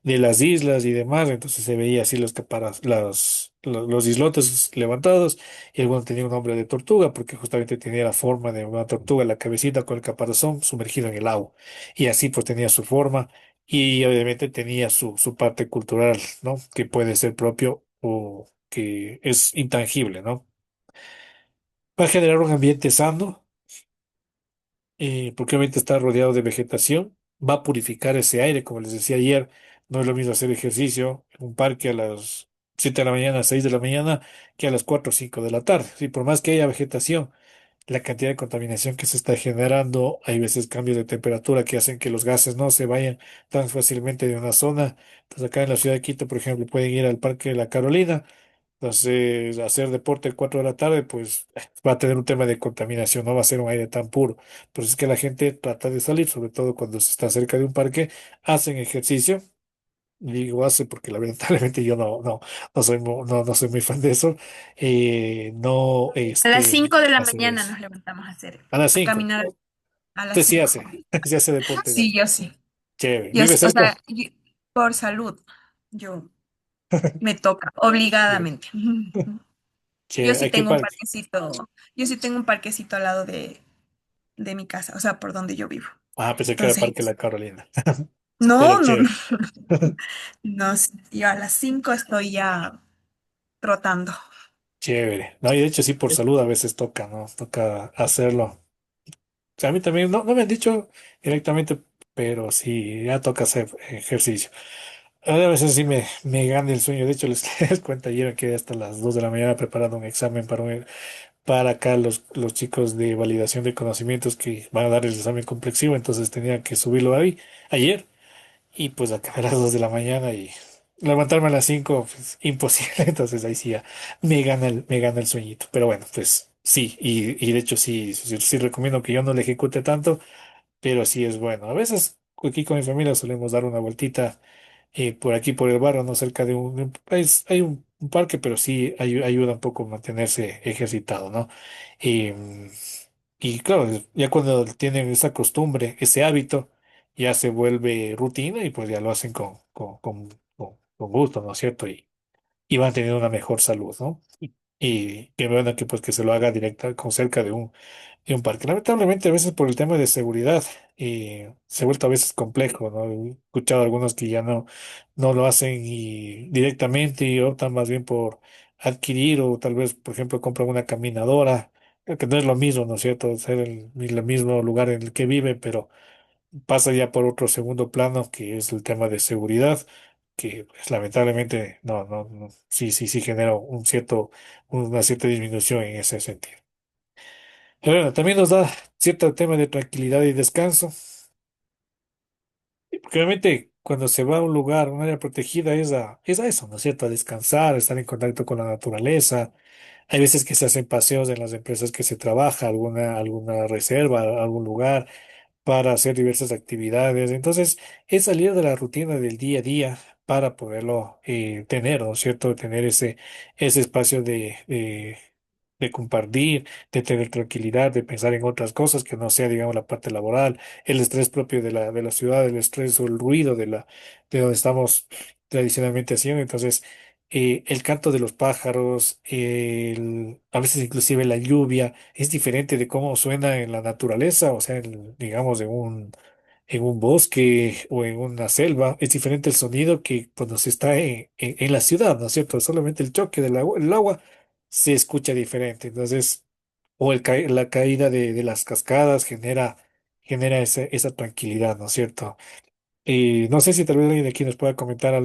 las islas y demás, entonces se veía así los islotes levantados y alguno tenía un nombre de tortuga porque justamente tenía la forma de una tortuga, la cabecita con el caparazón sumergido en el agua y así pues tenía su forma y obviamente tenía su parte cultural, ¿no? Que puede ser propio o que es intangible, ¿no? Va a generar un ambiente sano, porque obviamente está rodeado de vegetación, va a purificar ese aire, como les decía ayer, no es lo mismo hacer ejercicio en un parque a las 7 de la mañana, 6 de la mañana, que a las 4 o 5 de la tarde. Sí, por más que haya vegetación, la cantidad de contaminación que se está generando, hay veces cambios de temperatura que hacen que los gases no se vayan tan fácilmente de una zona. Entonces acá en la ciudad de Quito, por ejemplo, pueden ir al Parque de la Carolina. Entonces, hacer deporte a 4 de la tarde, pues va a tener un tema de contaminación, no va a ser un aire tan puro. Por eso es que la gente trata de salir, sobre todo cuando se está cerca de un parque, hacen ejercicio. Y digo hace porque lamentablemente yo no soy muy fan de eso. No, A las 5 de la hacen mañana eso. nos levantamos A las a 5. caminar a las Usted sí 5. hace, sí hace deporte ya. Sí, yo sí. Chévere. Yo ¿Vive sí, o cerca? sea, por salud, yo me toca Chévere. obligadamente. Yo Chévere. sí ¿A qué tengo un parque? parquecito, yo sí tengo un parquecito al lado de mi casa, o sea, por donde yo vivo. Ah, pensé que era Parque Entonces, La Carolina. Pero no, no, no, chévere. no, sí, yo a las 5 estoy ya trotando. Chévere. No, y de hecho sí por salud a veces toca, ¿no? Toca hacerlo. O sea, a mí también no me han dicho directamente, pero sí, ya toca hacer ejercicio. A veces sí me gana el sueño. De hecho, les, les cuento ayer que hasta las 2 de la mañana preparando un examen para acá los chicos de validación de conocimientos que van a dar el examen complexivo. Entonces tenía que subirlo ahí ayer. Y pues acá a las 2 de la mañana y levantarme a las 5 pues, imposible. Entonces ahí sí ya me gana el sueñito. Pero bueno, pues sí, y de hecho sí recomiendo que yo no le ejecute tanto, pero sí es bueno. A veces aquí con mi familia solemos dar una vueltita por aquí, por el barrio, no cerca de hay un parque, pero sí ayuda un poco a mantenerse ejercitado, ¿no? Y, y claro, ya cuando tienen esa costumbre, ese hábito, ya se vuelve rutina y pues ya lo hacen con gusto, ¿no es cierto? Y van teniendo una mejor salud, ¿no? Y que bueno que pues que se lo haga directa con cerca de un parque. Lamentablemente a veces por el tema de seguridad se ha vuelto a veces complejo, ¿no? He escuchado algunos que ya no lo hacen directamente y optan más bien por adquirir o tal vez, por ejemplo, compran una caminadora, que no es lo mismo, ¿no es cierto? Ser el mismo lugar en el que vive, pero pasa ya por otro segundo plano que es el tema de seguridad, que pues, lamentablemente sí genera una cierta disminución en ese sentido. Pero bueno, también nos da cierto tema de tranquilidad y descanso, porque obviamente cuando se va a un lugar, un área protegida, es a eso, ¿no es cierto? A descansar, a estar en contacto con la naturaleza. Hay veces que se hacen paseos en las empresas que se trabaja, alguna reserva, algún lugar para hacer diversas actividades. Entonces, es salir de la rutina del día a día para poderlo tener, ¿no es cierto? Tener ese espacio de compartir, de tener tranquilidad, de pensar en otras cosas que no sea, digamos, la parte laboral, el estrés propio de la ciudad, el estrés o el ruido de donde estamos tradicionalmente haciendo. Entonces, el canto de los pájaros, a veces inclusive la lluvia, es diferente de cómo suena en la naturaleza, o sea, digamos, en un bosque o en una selva, es diferente el sonido que cuando se está en la ciudad, ¿no es cierto? Solamente el choque del agua se escucha diferente. Entonces, o la caída de las cascadas genera esa tranquilidad, ¿no es cierto? Y no sé si tal vez alguien de aquí nos pueda comentar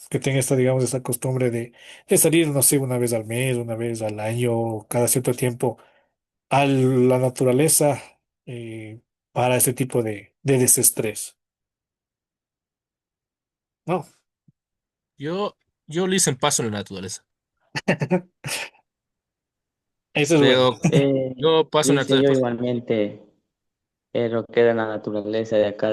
que tenga esta, digamos, esta costumbre de salir, no sé, una vez al mes, una vez al año, cada cierto tiempo, a la naturaleza para ese tipo de desestrés. No, Yo, yo le hice en paso en la naturaleza, eso es bueno. pero yo paso en la Dice naturaleza, yo pues, igualmente, lo que era la naturaleza de acá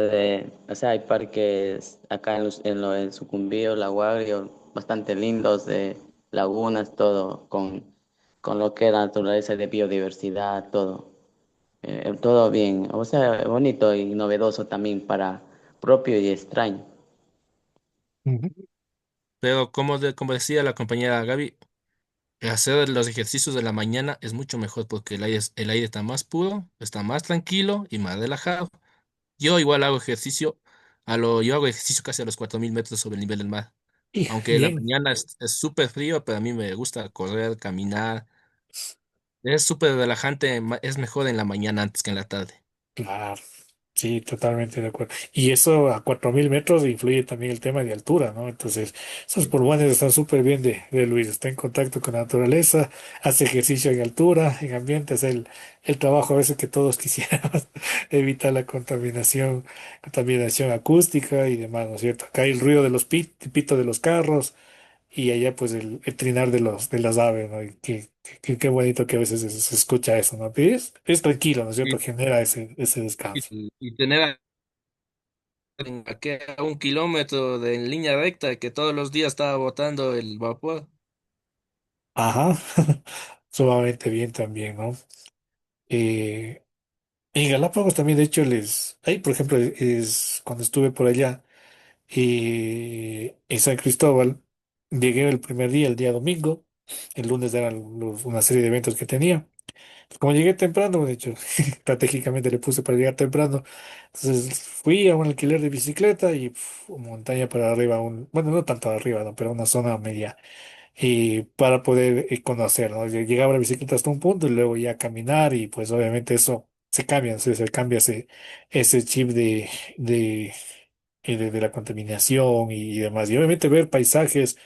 o sea, hay parques acá en Sucumbío, La Guario, bastante lindos, de lagunas, todo, con lo que era naturaleza de biodiversidad, todo, todo bien, o sea, bonito y novedoso también para propio y extraño. Ujú. pero como decía la compañera Gaby, hacer los ejercicios de la mañana es mucho mejor porque el aire está más puro, está más tranquilo y más relajado. Yo igual yo hago ejercicio casi a los 4000 metros sobre el nivel del mar. Y Aunque la bien, mañana es súper frío, pero a mí me gusta correr, caminar. Es súper relajante, es mejor en la mañana antes que en la tarde. claro, sí, totalmente de acuerdo. Y eso a 4000 metros influye también el tema de altura, ¿no? Entonces, esos pulmones están súper bien de Luis, está en contacto con la naturaleza, hace ejercicio en altura, en ambientes, el trabajo a veces que todos quisiéramos, evitar la contaminación acústica y demás, ¿no es cierto? Acá hay el ruido de los pito de los carros y allá pues el trinar de las aves, ¿no? Y qué bonito que a veces se escucha eso, ¿no? Pero es tranquilo, ¿no es cierto? Y, Genera ese descanso. y tener aquí a 1 kilómetro en línea recta que todos los días estaba botando el vapor. Ajá, sumamente bien también, ¿no? Eh, en Galápagos también, de hecho, ahí, por ejemplo, cuando estuve por allá, en San Cristóbal, llegué el primer día, el día domingo, el lunes eran una serie de eventos que tenía. Como llegué temprano, de hecho, estratégicamente le puse para llegar temprano. Entonces fui a un alquiler de bicicleta y montaña para arriba, bueno, no tanto arriba, ¿no? Pero una zona media, y para poder conocer, ¿no? Llegaba la bicicleta hasta un punto y luego ya caminar y pues obviamente eso se cambia, se cambia ese chip de la contaminación y demás. Y obviamente ver paisajes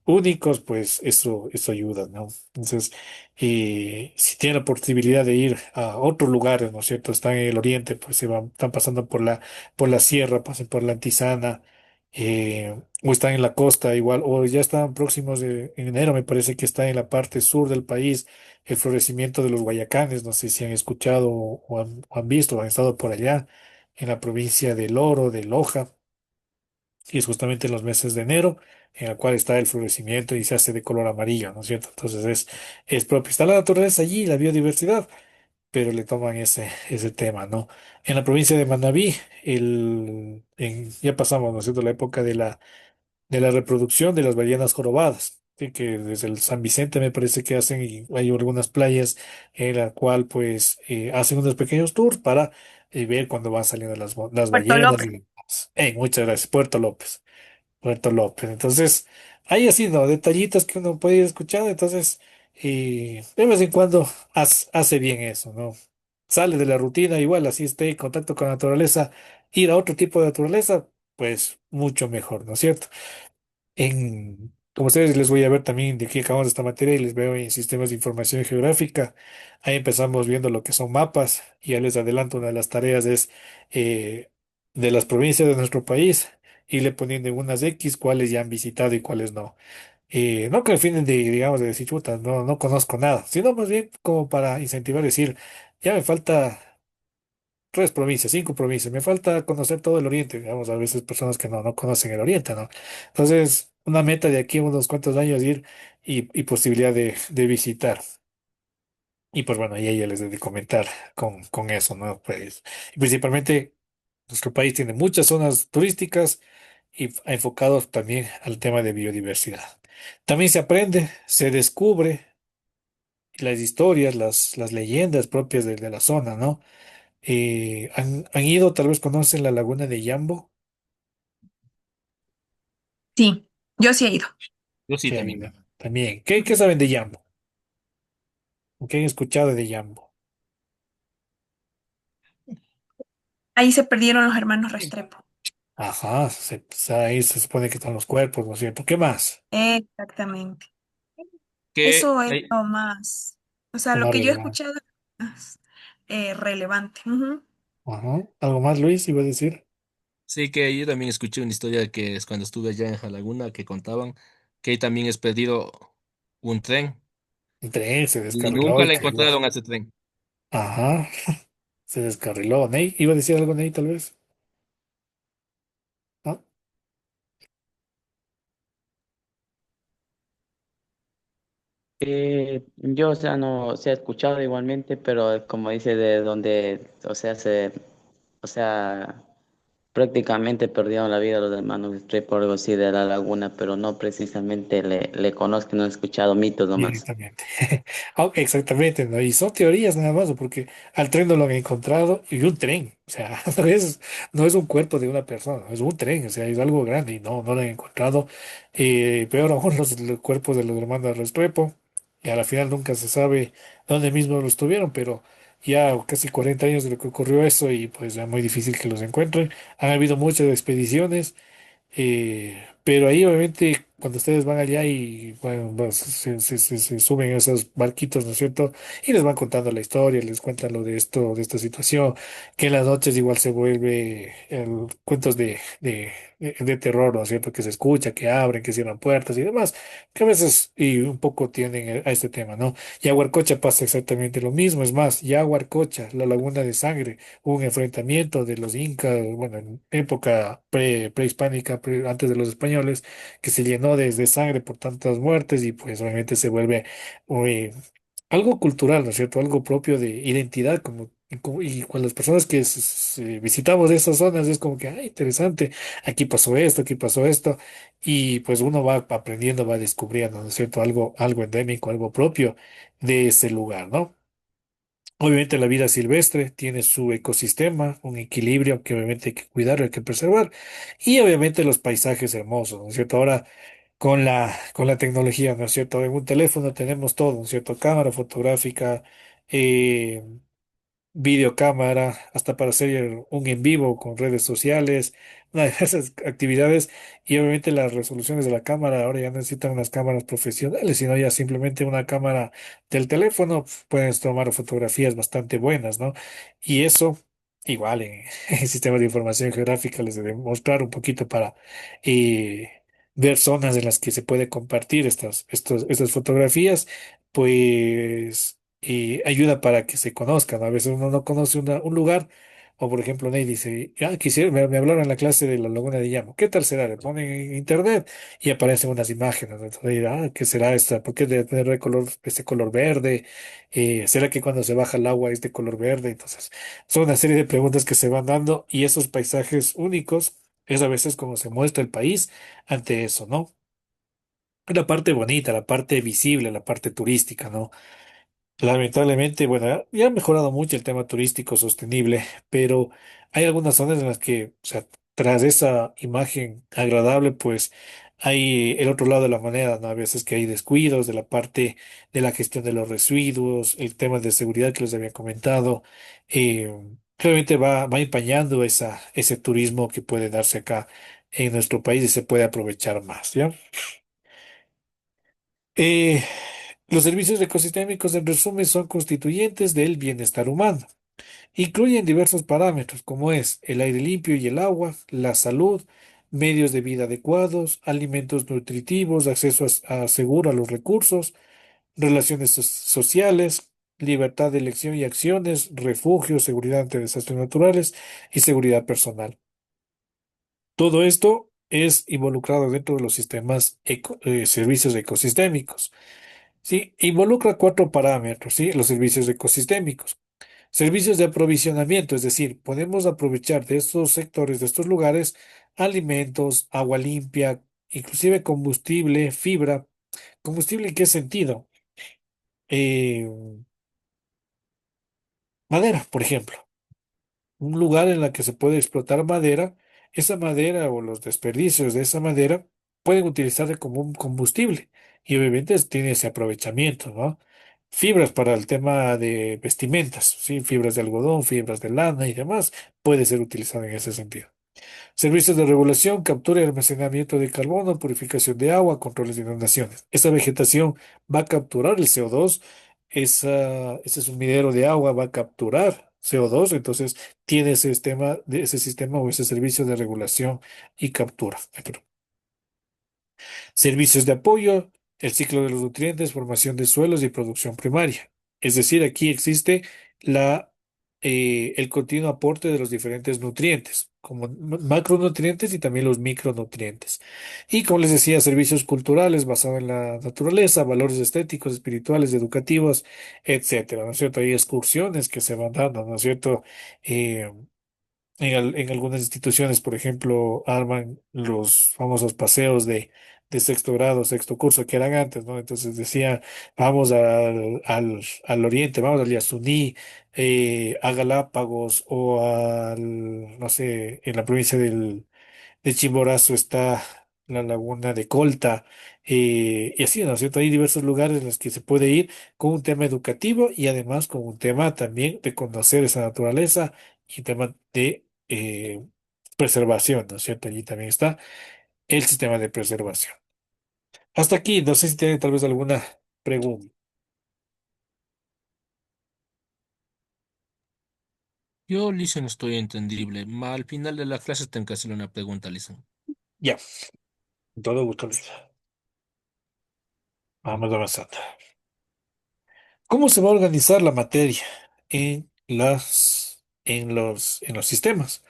únicos, pues eso ayuda, ¿no? Entonces, si tienen la posibilidad de ir a otros lugares, ¿no es cierto? Están en el oriente, pues están pasando por la sierra, pasan por la Antisana, o están en la costa igual, o ya están próximos en enero, me parece que está en la parte sur del país el florecimiento de los guayacanes, no sé si han escuchado o han visto o han estado por allá, en la provincia del Oro, de Loja, y es justamente en los meses de enero, en el cual está el florecimiento y se hace de color amarillo, ¿no es cierto? Entonces es propio. Está la naturaleza allí, la biodiversidad, pero le toman ese tema, ¿no? En la provincia de Manabí, ya pasamos, ¿no es cierto?, la época de la reproducción de las ballenas jorobadas. Sí, que desde el San Vicente me parece que hacen, y hay algunas playas en la cual pues hacen unos pequeños tours para ver cuando van saliendo las Puerto ballenas López. y demás. Muchas gracias, Puerto López. Puerto López. Entonces, hay así, ¿no? Detallitos que uno puede ir escuchando. Entonces, de vez en cuando hace bien eso, ¿no? Sale de la rutina, igual así esté en contacto con la naturaleza, ir a otro tipo de naturaleza, pues mucho mejor, ¿no es cierto? Como ustedes les voy a ver también de aquí acabamos esta materia y les veo en sistemas de información geográfica. Ahí empezamos viendo lo que son mapas y ya les adelanto, una de las tareas es de las provincias de nuestro país. irle poniendo en unas X cuáles ya han visitado y cuáles no. No con el fin de, digamos, de decir, chuta, no conozco nada, sino más bien como para incentivar, decir, ya me falta 3 provincias, 5 provincias, me falta conocer todo el Oriente, digamos, a veces personas que no conocen el Oriente, ¿no? Entonces, una meta de aquí a unos cuantos años ir y posibilidad de visitar. Y pues bueno, ahí ella les de comentar con eso, ¿no? Pues, y principalmente nuestro país tiene muchas zonas turísticas y enfocados también al tema de biodiversidad. También se aprende, se descubre las historias, las leyendas propias de la zona, ¿no? Han ido, tal vez conocen la laguna de Yambo. Sí, yo sí he ido. Yo sí Sí, han también. ido. También. ¿Qué saben de Yambo? ¿Qué han escuchado de Yambo? Ahí se perdieron los hermanos Restrepo. Ajá, ahí se supone que están los cuerpos, ¿no es cierto? ¿Qué más? Exactamente. Que Eso es hay- lo más, o sea, Lo lo más que yo he relevante. escuchado es relevante. Ujú. Ajá. ¿Algo más, Luis, iba a decir? sí, que yo también escuché una historia que es cuando estuve allá en Jalaguna que contaban que ahí también es perdido un tren El tren se y descarriló nunca y le cayó. encontraron a ese tren. Ajá, se descarriló. Ney, iba a decir algo, Ney, tal vez. ¿No? Yo, o sea, no se ha escuchado igualmente, pero como dice, de donde, o sea, o sea, prácticamente perdieron la vida los hermanos Restrepo por algo así de la laguna, pero no precisamente le conozco, no he escuchado mitos nomás. Directamente. Ok, exactamente, ¿no? Y son teorías nada más, ¿no? Porque al tren no lo han encontrado y un tren, o sea, no es un cuerpo de una persona, es un tren, o sea, es algo grande y no lo han encontrado. Peor aún los cuerpos de los hermanos Restrepo, y a la final nunca se sabe dónde mismo los tuvieron, pero ya casi 40 años de lo que ocurrió eso y pues ya muy difícil que los encuentren. Han habido muchas expediciones. Pero ahí obviamente cuando ustedes van allá y bueno, se suben a esos barquitos, ¿no es cierto? Y les van contando la historia, les cuentan lo de esto, de esta situación, que en las noches igual se vuelve cuentos de terror, ¿no es cierto? Que se escucha, que abren, que cierran puertas y demás, que a veces y un poco tienden a este tema, ¿no? Y a Huarcocha pasa exactamente lo mismo, es más, ya Huarcocha, la laguna de sangre, hubo un enfrentamiento de los incas, bueno, en época prehispánica, antes de los españoles, que se llenó de sangre por tantas muertes y pues obviamente se vuelve eh, algo cultural, ¿no es cierto? Algo propio de identidad, y con las personas que visitamos esas zonas es como que, ah, interesante, aquí pasó esto, y pues uno va aprendiendo, va descubriendo, ¿no es cierto? Algo endémico, algo propio de ese lugar, ¿no? Obviamente la vida silvestre tiene su ecosistema, un equilibrio que obviamente hay que cuidar, hay que preservar. Y obviamente los paisajes hermosos, ¿no es cierto? Ahora con la tecnología, ¿no es cierto? En un teléfono tenemos todo, ¿no es cierto? Cámara fotográfica, eh, videocámara, hasta para hacer un en vivo con redes sociales, una de esas actividades. Y obviamente las resoluciones de la cámara ahora ya no necesitan unas cámaras profesionales, sino ya simplemente una cámara del teléfono, puedes tomar fotografías bastante buenas, ¿no? Y eso, igual en sistemas de información geográfica les debe mostrar un poquito para ver zonas en las que se puede compartir estas fotografías, pues ayuda para que se conozcan. A veces uno no conoce un lugar, o por ejemplo, Ney dice, ah, me hablaron en la clase de la Laguna de Llamo. ¿Qué tal será? Le ponen en internet y aparecen unas imágenes. Entonces, dirá, ¿qué será esta? ¿Por qué debe tener este color verde? ¿Será que cuando se baja el agua es de color verde? Entonces, son una serie de preguntas que se van dando y esos paisajes únicos es a veces como se muestra el país ante eso, ¿no? La parte bonita, la parte visible, la parte turística, ¿no? Lamentablemente, bueno, ya ha mejorado mucho el tema turístico sostenible, pero hay algunas zonas en las que, o sea, tras esa imagen agradable, pues hay el otro lado de la moneda, ¿no? A veces que hay descuidos de la parte de la gestión de los residuos, el tema de seguridad que les había comentado, eh, realmente va empañando ese turismo que puede darse acá en nuestro país y se puede aprovechar más, ¿ya? Eh, los servicios ecosistémicos, en resumen, son constituyentes del bienestar humano. Incluyen diversos parámetros como es el aire limpio y el agua, la salud, medios de vida adecuados, alimentos nutritivos, acceso seguro a los recursos, relaciones sociales, libertad de elección y acciones, refugio, seguridad ante desastres naturales y seguridad personal. Todo esto es involucrado dentro de los sistemas servicios ecosistémicos. ¿Sí? Involucra cuatro parámetros, ¿sí? Los servicios ecosistémicos. Servicios de aprovisionamiento, es decir, podemos aprovechar de estos sectores, de estos lugares, alimentos, agua limpia, inclusive combustible, fibra. ¿Combustible en qué sentido? Eh, Madera, por ejemplo. Un lugar en la que se puede explotar madera, esa madera o los desperdicios de esa madera pueden utilizarse como un combustible y obviamente tiene ese aprovechamiento, ¿no? Fibras para el tema de vestimentas, ¿sí? Fibras de algodón, fibras de lana y demás, puede ser utilizado en ese sentido. Servicios de regulación, captura y almacenamiento de carbono, purificación de agua, controles de inundaciones. Esa vegetación va a capturar el CO2, ese sumidero de agua va a capturar CO2, entonces tiene ese sistema o ese servicio de regulación y captura. Servicios de apoyo, el ciclo de los nutrientes, formación de suelos y producción primaria. Es decir, aquí existe el continuo aporte de los diferentes nutrientes, como macronutrientes y también los micronutrientes. Y como les decía, servicios culturales basados en la naturaleza, valores estéticos, espirituales, educativos, etcétera, ¿no es cierto? Hay excursiones que se van dando, ¿no es cierto? Eh, en algunas instituciones, por ejemplo, arman los famosos paseos de sexto grado, sexto curso, que eran antes, ¿no? Entonces decía, vamos al oriente, vamos al Yasuní, a Galápagos o no sé, en la provincia de Chimborazo está la laguna de Colta, y así, ¿no es cierto? Hay diversos lugares en los que se puede ir con un tema educativo y además con un tema también de conocer esa naturaleza y tema de preservación, ¿no es cierto? Allí también está el sistema de preservación. Hasta aquí, no sé si tienen tal vez alguna pregunta. Yo, Lisa, no estoy entendible. Al final de la clase tengo que hacerle una pregunta, Lisa. Ya, con todo gusto, Luisa. Vamos avanzando. ¿Cómo se va a organizar la materia en los sistemas?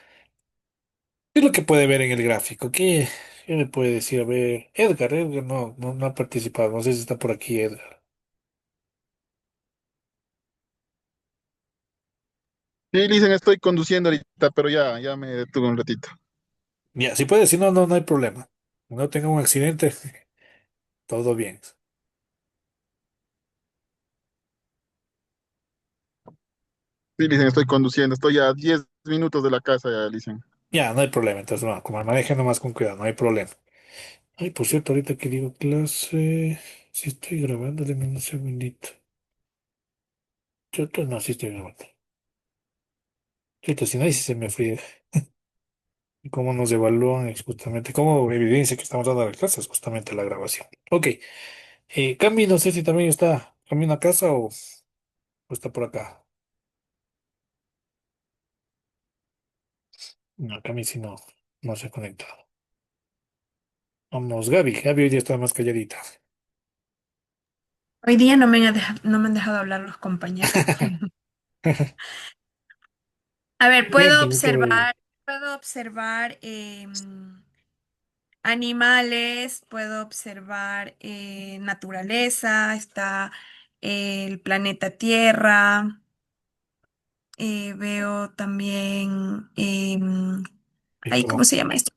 ¿Qué es lo que puede ver en el gráfico? ¿Qué me puede decir? A ver, Edgar no ha participado. No sé si está por aquí, Edgar. Sí, dicen, estoy conduciendo ahorita, pero ya me detuve un ratito. Ya, si puede decir no hay problema. No tenga un accidente, todo bien. Sí, dicen, estoy conduciendo, estoy a 10 minutos de la casa ya, dicen. Ya, no hay problema. Entonces, no, como maneje nomás con cuidado, no hay problema. Ay, por cierto, ahorita que digo clase, si estoy grabando, denme un segundito. No, sí estoy grabando. Ahorita, si no, ahí sí se me fríe. ¿Y cómo nos evalúan? Es justamente, cómo evidencia que estamos dando las clases, justamente la grabación. Ok. Cami, no sé si también está camino a casa o está por acá. No, Cami sí no se ha conectado. Vamos, Gaby hoy día está más calladita. Hoy día no me han dejado hablar los compañeros. A ver, Cuéntame qué voy. puedo observar animales, puedo observar naturaleza, está el planeta Tierra, veo también, ay, ¿cómo Esto, se llama esto?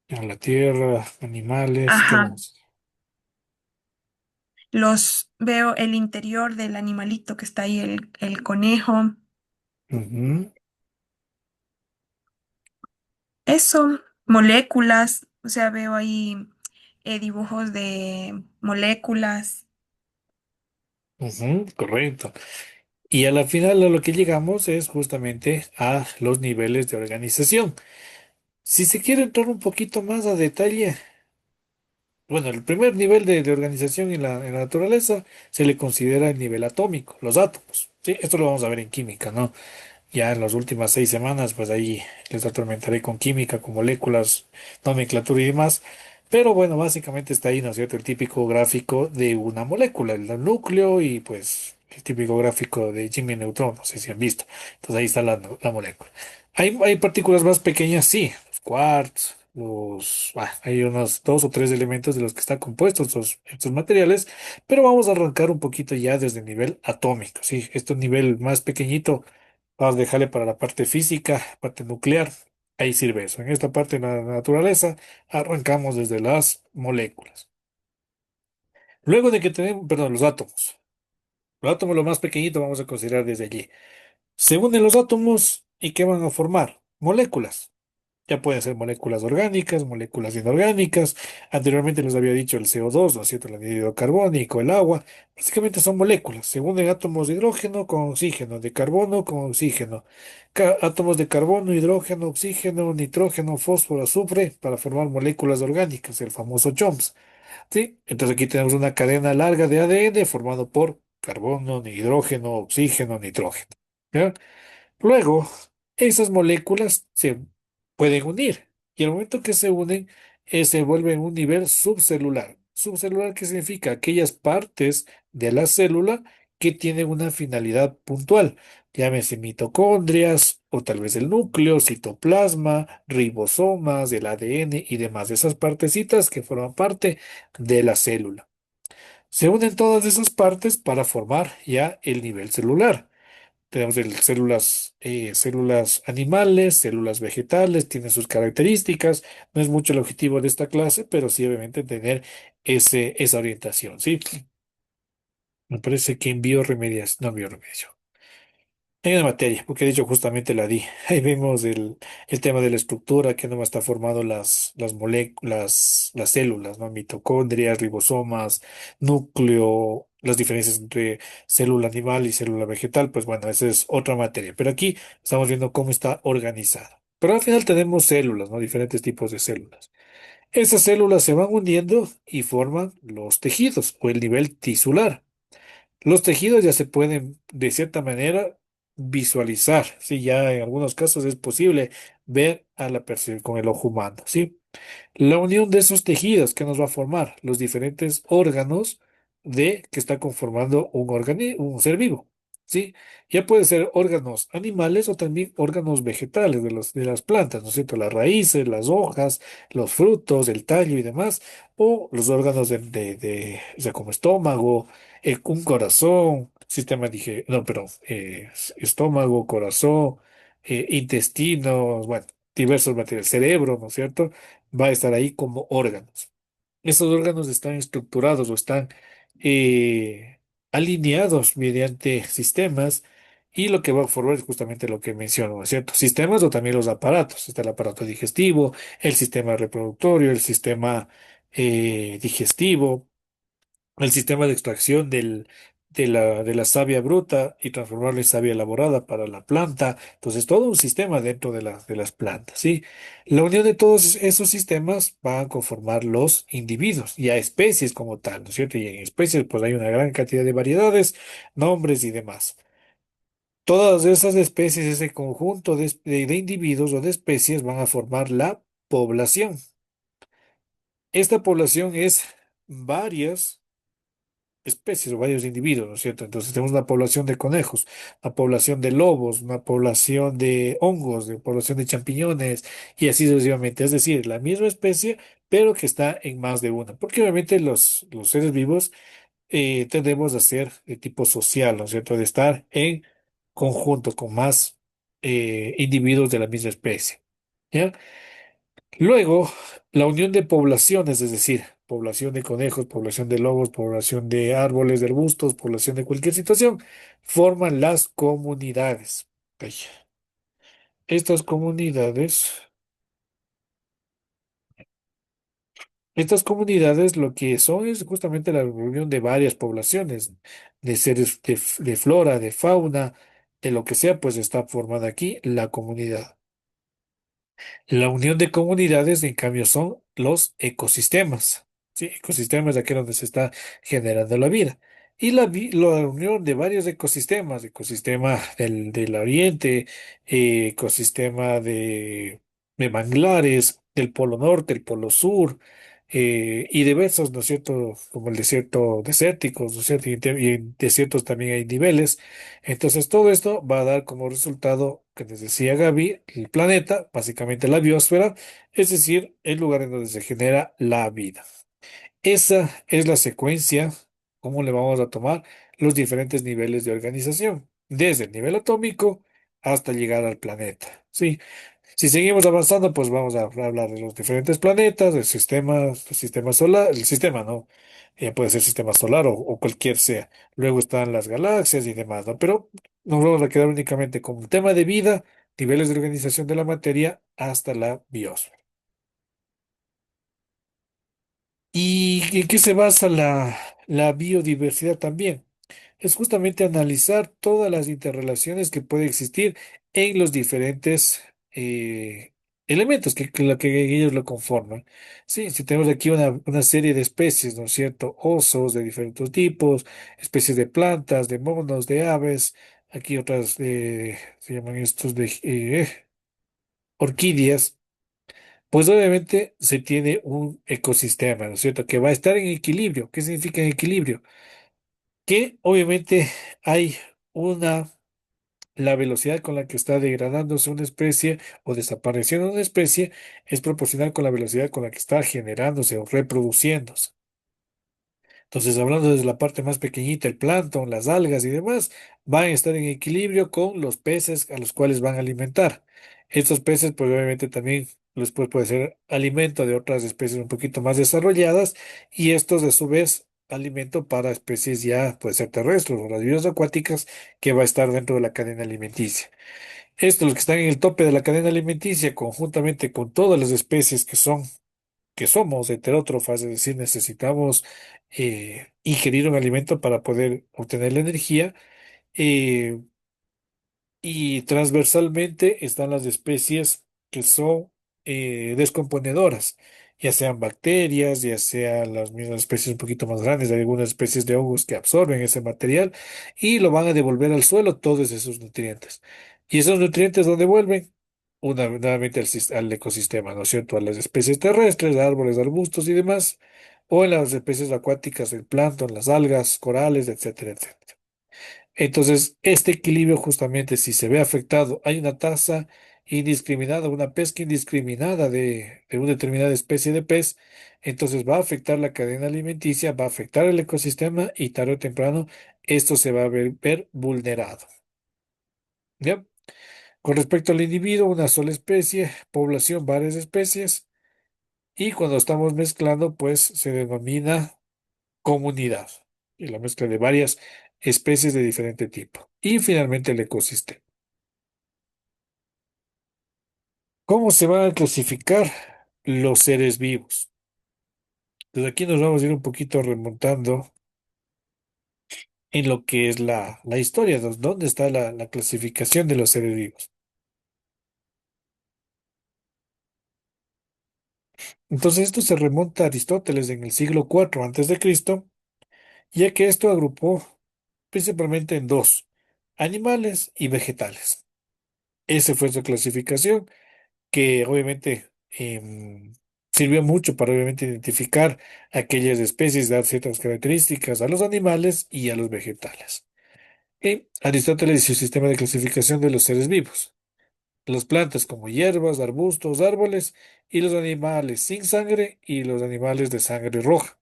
en la tierra, animales, ¿qué Ajá, más? veo el interior del animalito que está ahí, el conejo. Ujú, Eso, moléculas, o sea, veo ahí dibujos de moléculas. ujú, correcto. Y a la final a lo que llegamos es justamente a los niveles de organización. Si se quiere entrar un poquito más a detalle, bueno, el primer nivel de organización en la naturaleza se le considera el nivel atómico, los átomos. ¿Sí? Esto lo vamos a ver en química, ¿no? Ya en las últimas 6 semanas, pues ahí les atormentaré con química, con moléculas, nomenclatura y demás. Pero bueno, básicamente está ahí, ¿no es cierto? El típico gráfico de una molécula, el núcleo y pues el típico gráfico de Jimmy Neutron, no sé si han visto. Entonces ahí está la molécula. Hay partículas más pequeñas, sí, los quarks, hay unos dos o tres elementos de los que están compuestos estos materiales, pero vamos a arrancar un poquito ya desde el nivel atómico, sí, este nivel más pequeñito. Vamos a dejarle para la parte física, parte nuclear. Ahí sirve eso. En esta parte de la naturaleza, arrancamos desde las moléculas. Luego de que tenemos, perdón, los átomos. Los átomos, lo más pequeñito, vamos a considerar desde allí. Se unen los átomos y ¿qué van a formar? Moléculas. Ya pueden ser moléculas orgánicas, moléculas inorgánicas. Anteriormente les había dicho el CO2, ¿no es cierto? El anhídrido carbónico, el agua. Básicamente son moléculas. Se unen átomos de hidrógeno con oxígeno, de carbono con oxígeno. Átomos de carbono, hidrógeno, oxígeno, nitrógeno, fósforo, azufre para formar moléculas orgánicas, el famoso CHOMS. ¿Sí? Entonces aquí tenemos una cadena larga de ADN formado por carbono, hidrógeno, oxígeno, nitrógeno. ¿Ya? Luego, esas moléculas se pueden unir y al momento que se unen, se vuelven un nivel subcelular. Subcelular, ¿qué significa? Aquellas partes de la célula que tienen una finalidad puntual. Llámese mitocondrias o tal vez el núcleo, citoplasma, ribosomas, el ADN y demás. Esas partecitas que forman parte de la célula. Se unen todas esas partes para formar ya el nivel celular. Tenemos células animales, células vegetales, tienen sus características. No es mucho el objetivo de esta clase, pero sí obviamente tener esa orientación, ¿sí? Me parece que en bioremediación, no bioremediación. Hay una materia, porque de hecho justamente la di. Ahí vemos el tema de la estructura, que no está formado las moléculas, las células, ¿no? Mitocondrias, ribosomas, núcleo, las diferencias entre célula animal y célula vegetal, pues bueno, esa es otra materia. Pero aquí estamos viendo cómo está organizada. Pero al final tenemos células, ¿no? Diferentes tipos de células. Esas células se van uniendo y forman los tejidos o el nivel tisular. Los tejidos ya se pueden, de cierta manera, visualizar. Sí, ya en algunos casos es posible ver a la persona con el ojo humano. ¿Sí? La unión de esos tejidos que nos va a formar los diferentes órganos de que está conformando un ser vivo. ¿Sí? Ya puede ser órganos animales o también órganos vegetales de las plantas, ¿no es cierto? Las raíces, las hojas, los frutos, el tallo y demás, o los órganos o sea, como estómago, un corazón, no, perdón, estómago, corazón, intestinos, bueno, diversos materiales, cerebro, ¿no es cierto? Va a estar ahí como órganos. Estos órganos están estructurados o están alineados mediante sistemas y lo que va a formar es justamente lo que menciono, ¿no es cierto? Sistemas o también los aparatos. Está el aparato digestivo, el sistema reproductorio, el sistema digestivo, el sistema de extracción de la savia bruta y transformarla en savia elaborada para la planta. Entonces, todo un sistema dentro de las plantas, ¿sí? La unión de todos esos sistemas va a conformar los individuos y a especies como tal, ¿no es cierto? Y en especies, pues hay una gran cantidad de variedades, nombres y demás. Todas esas especies, ese conjunto de individuos o de especies van a formar la población. Esta población es varias especies o varios individuos, ¿no es cierto? Entonces tenemos una población de conejos, una población de lobos, una población de hongos, una población de champiñones y así sucesivamente. Es decir, la misma especie, pero que está en más de una. Porque obviamente los seres vivos tendemos a ser de tipo social, ¿no es cierto? De estar en conjunto con más individuos de la misma especie. ¿Ya? Luego, la unión de poblaciones, es decir, población de conejos, población de lobos, población de árboles, de arbustos, población de cualquier situación, forman las comunidades. Ay, Estas comunidades, estas comunidades lo que son es justamente la reunión de varias poblaciones, de seres de flora, de fauna, de lo que sea, pues está formada aquí la comunidad. La unión de comunidades, en cambio, son los ecosistemas. Sí, ecosistemas de aquí donde se está generando la vida. y la unión de varios ecosistemas, ecosistema del oriente, ecosistema de manglares, del polo norte, el polo sur, y diversos, ¿no es cierto?, como el desierto desérticos, ¿no es cierto?, y en desiertos también hay niveles. Entonces, todo esto va a dar como resultado, que les decía Gaby, el planeta, básicamente la biosfera, es decir, el lugar en donde se genera la vida. Esa es la secuencia, cómo le vamos a tomar los diferentes niveles de organización, desde el nivel atómico hasta llegar al planeta. Sí, si seguimos avanzando, pues vamos a hablar de los diferentes planetas, el sistema solar, el sistema, ¿no? Puede ser sistema solar o cualquier sea. Luego están las galaxias y demás, ¿no? Pero nos vamos a quedar únicamente con un tema de vida, niveles de organización de la materia hasta la biosfera. ¿Y en qué se basa la biodiversidad también? Es justamente analizar todas las interrelaciones que puede existir en los diferentes elementos que ellos lo conforman. Sí, si tenemos aquí una serie de especies, ¿no es cierto? Osos de diferentes tipos, especies de plantas, de monos, de aves, aquí otras, se llaman estos de orquídeas. Pues obviamente se tiene un ecosistema, ¿no es cierto? Que va a estar en equilibrio. ¿Qué significa en equilibrio? Que obviamente hay una, la velocidad con la que está degradándose una especie o desapareciendo una especie es proporcional con la velocidad con la que está generándose o reproduciéndose. Entonces, hablando desde la parte más pequeñita, el plancton, las algas y demás, van a estar en equilibrio con los peces a los cuales van a alimentar. Estos peces, pues obviamente también después puede ser alimento de otras especies un poquito más desarrolladas y estos a su vez alimento para especies ya, puede ser terrestres o las vidas acuáticas que va a estar dentro de la cadena alimenticia. Estos, los que están en el tope de la cadena alimenticia, conjuntamente con todas las especies que somos heterótrofas, es decir, necesitamos ingerir un alimento para poder obtener la energía. eh, y transversalmente están las especies que son descomponedoras, ya sean bacterias, ya sean las mismas especies un poquito más grandes, hay algunas especies de hongos que absorben ese material y lo van a devolver al suelo todos esos nutrientes. ¿Y esos nutrientes dónde vuelven? Nuevamente al ecosistema, ¿no es cierto? A las especies terrestres, árboles, arbustos y demás, o en las especies acuáticas, el plancton, las algas, corales, etcétera, etcétera. Entonces, este equilibrio justamente, si se ve afectado, hay una tasa indiscriminada, una pesca indiscriminada de una determinada especie de pez, entonces va a afectar la cadena alimenticia, va a afectar el ecosistema y tarde o temprano esto se va a ver vulnerado. ¿Ya? Con respecto al individuo, una sola especie, población, varias especies, y cuando estamos mezclando, pues se denomina comunidad y la mezcla de varias especies de diferente tipo. Y finalmente el ecosistema. ¿Cómo se van a clasificar los seres vivos? Desde aquí nos vamos a ir un poquito remontando en lo que es la historia, dónde está la clasificación de los seres vivos. Entonces esto se remonta a Aristóteles en el siglo IV antes de Cristo, ya que esto agrupó principalmente en dos, animales y vegetales. Esa fue su clasificación que obviamente sirvió mucho para obviamente identificar aquellas especies, dar ciertas características a los animales y a los vegetales. Y Aristóteles y su sistema de clasificación de los seres vivos, las plantas como hierbas, arbustos, árboles y los animales sin sangre y los animales de sangre roja.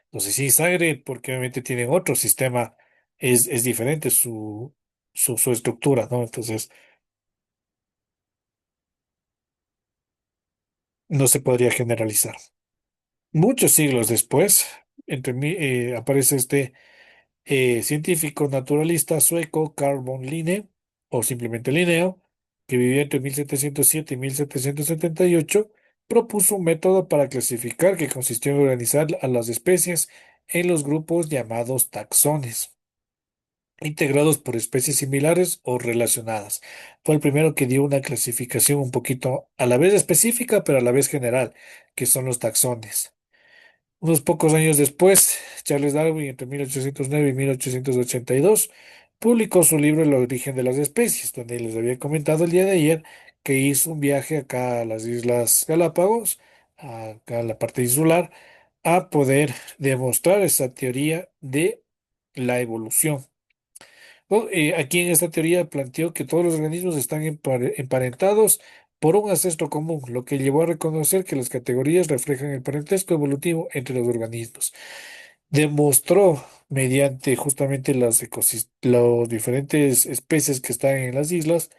Entonces, sin sangre, porque obviamente tienen otro sistema, es diferente su estructura, ¿no? Entonces, no se podría generalizar. Muchos siglos después, aparece este científico naturalista sueco Carl von Linné, o simplemente Linneo, que vivió entre 1707 y 1778, propuso un método para clasificar que consistió en organizar a las especies en los grupos llamados taxones, integrados por especies similares o relacionadas. Fue el primero que dio una clasificación un poquito a la vez específica, pero a la vez general, que son los taxones. Unos pocos años después, Charles Darwin, entre 1809 y 1882, publicó su libro El origen de las especies, donde les había comentado el día de ayer que hizo un viaje acá a las Islas Galápagos, acá a la parte insular, a poder demostrar esa teoría de la evolución. Aquí en esta teoría planteó que todos los organismos están emparentados por un ancestro común, lo que llevó a reconocer que las categorías reflejan el parentesco evolutivo entre los organismos. Demostró mediante justamente las diferentes especies que están en las islas,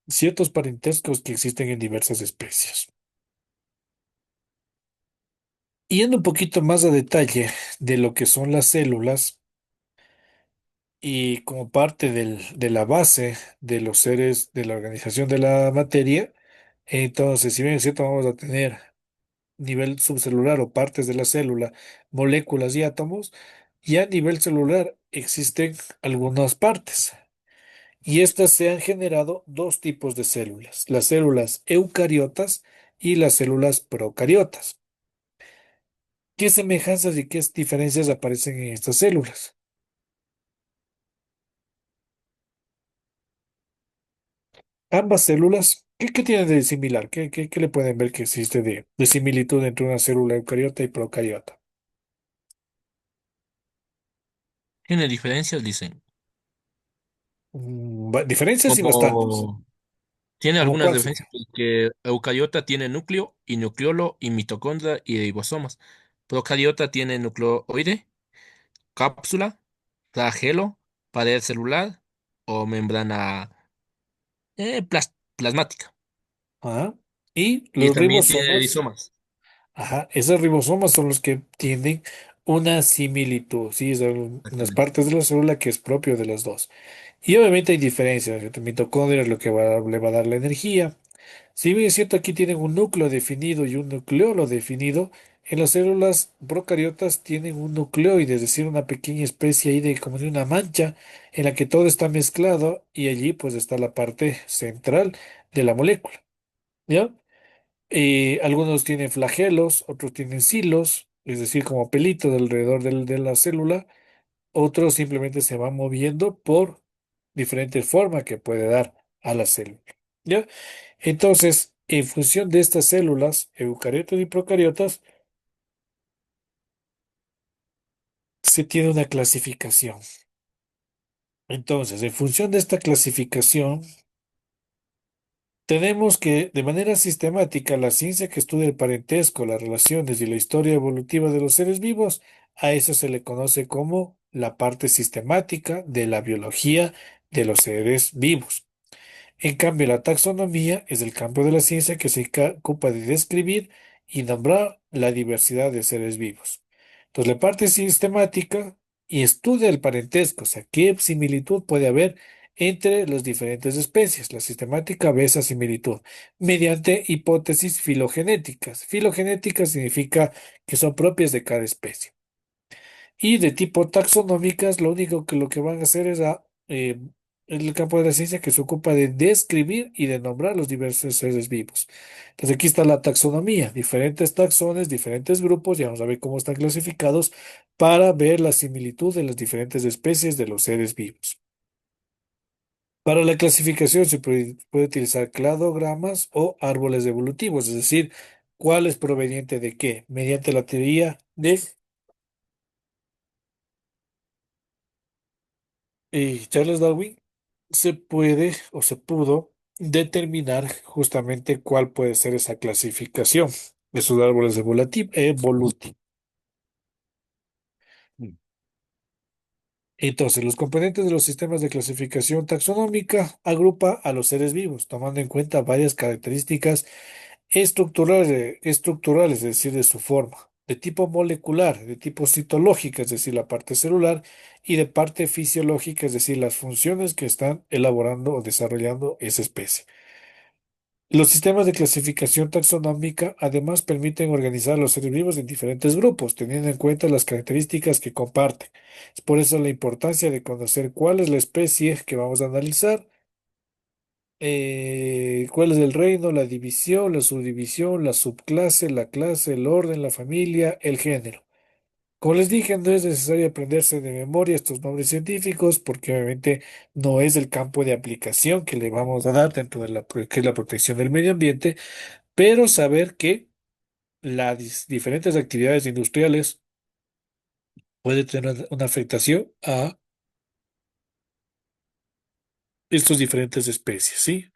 ciertos parentescos que existen en diversas especies. Yendo un poquito más a detalle de lo que son las células, y como parte de la base de los seres de la organización de la materia, entonces, si bien es cierto, vamos a tener nivel subcelular o partes de la célula, moléculas y átomos, y a nivel celular existen algunas partes. Y estas se han generado dos tipos de células, las células eucariotas y las células procariotas. ¿Qué semejanzas y qué diferencias aparecen en estas células? Ambas células, ¿qué tienen de similar? ¿Qué le pueden ver que existe de similitud entre una célula eucariota y procariota? Tiene diferencias, dicen. Diferencias y bastantes. Como tiene ¿Cómo algunas cuál diferencias, sería? porque eucariota tiene núcleo y nucleolo y mitocondria y ribosomas. Procariota tiene nucleoide, cápsula, flagelo, pared celular o membrana plasmática. Ah, y Y los también tiene ribosomas. rizomas. Ajá, esos ribosomas son los que tienen una similitud, sí, son unas Exactamente. partes de la célula que es propio de las dos. Y obviamente hay diferencias. La mitocondria es lo que le va a dar la energía. Si bien es cierto, aquí tienen un núcleo definido y un nucleolo definido, en las células procariotas tienen un nucleoide, es decir, una pequeña especie ahí de como de una mancha en la que todo está mezclado y allí pues está la parte central de la molécula, ¿ya? Algunos tienen flagelos, otros tienen silos, es decir, como pelitos alrededor de la célula, otros simplemente se van moviendo por diferentes formas que puede dar a la célula, ¿ya? Entonces, en función de estas células, eucariotas y procariotas, se tiene una clasificación. Entonces, en función de esta clasificación, tenemos que, de manera sistemática, la ciencia que estudia el parentesco, las relaciones y la historia evolutiva de los seres vivos, a eso se le conoce como la parte sistemática de la biología de los seres vivos. En cambio, la taxonomía es el campo de la ciencia que se ocupa de describir y nombrar la diversidad de seres vivos. Entonces, la parte sistemática y estudia el parentesco, o sea, qué similitud puede haber entre las diferentes especies. La sistemática ve esa similitud mediante hipótesis filogenéticas. Filogenética significa que son propias de cada especie. Y de tipo taxonómicas, lo que van a hacer es en el campo de la ciencia que se ocupa de describir y de nombrar los diversos seres vivos. Entonces aquí está la taxonomía, diferentes taxones, diferentes grupos, ya vamos a ver cómo están clasificados para ver la similitud de las diferentes especies de los seres vivos. Para la clasificación se puede utilizar cladogramas o árboles evolutivos, es decir, cuál es proveniente de qué, mediante la teoría de Charles Darwin se puede o se pudo determinar justamente cuál puede ser esa clasificación de esos árboles evolutivos. Entonces, los componentes de los sistemas de clasificación taxonómica agrupa a los seres vivos, tomando en cuenta varias características estructurales, es decir, de su forma, de tipo molecular, de tipo citológica, es decir, la parte celular, y de parte fisiológica, es decir, las funciones que están elaborando o desarrollando esa especie. Los sistemas de clasificación taxonómica además permiten organizar a los seres vivos en diferentes grupos, teniendo en cuenta las características que comparten. Es por eso la importancia de conocer cuál es la especie que vamos a analizar ¿Cuál es el reino? La división, la subdivisión, la subclase, la clase, el orden, la familia, el género. Como les dije, no es necesario aprenderse de memoria estos nombres científicos porque obviamente no es el campo de aplicación que le vamos a dar dentro de que es la protección del medio ambiente, pero saber que las diferentes actividades industriales pueden tener una afectación a estas diferentes especies, ¿sí?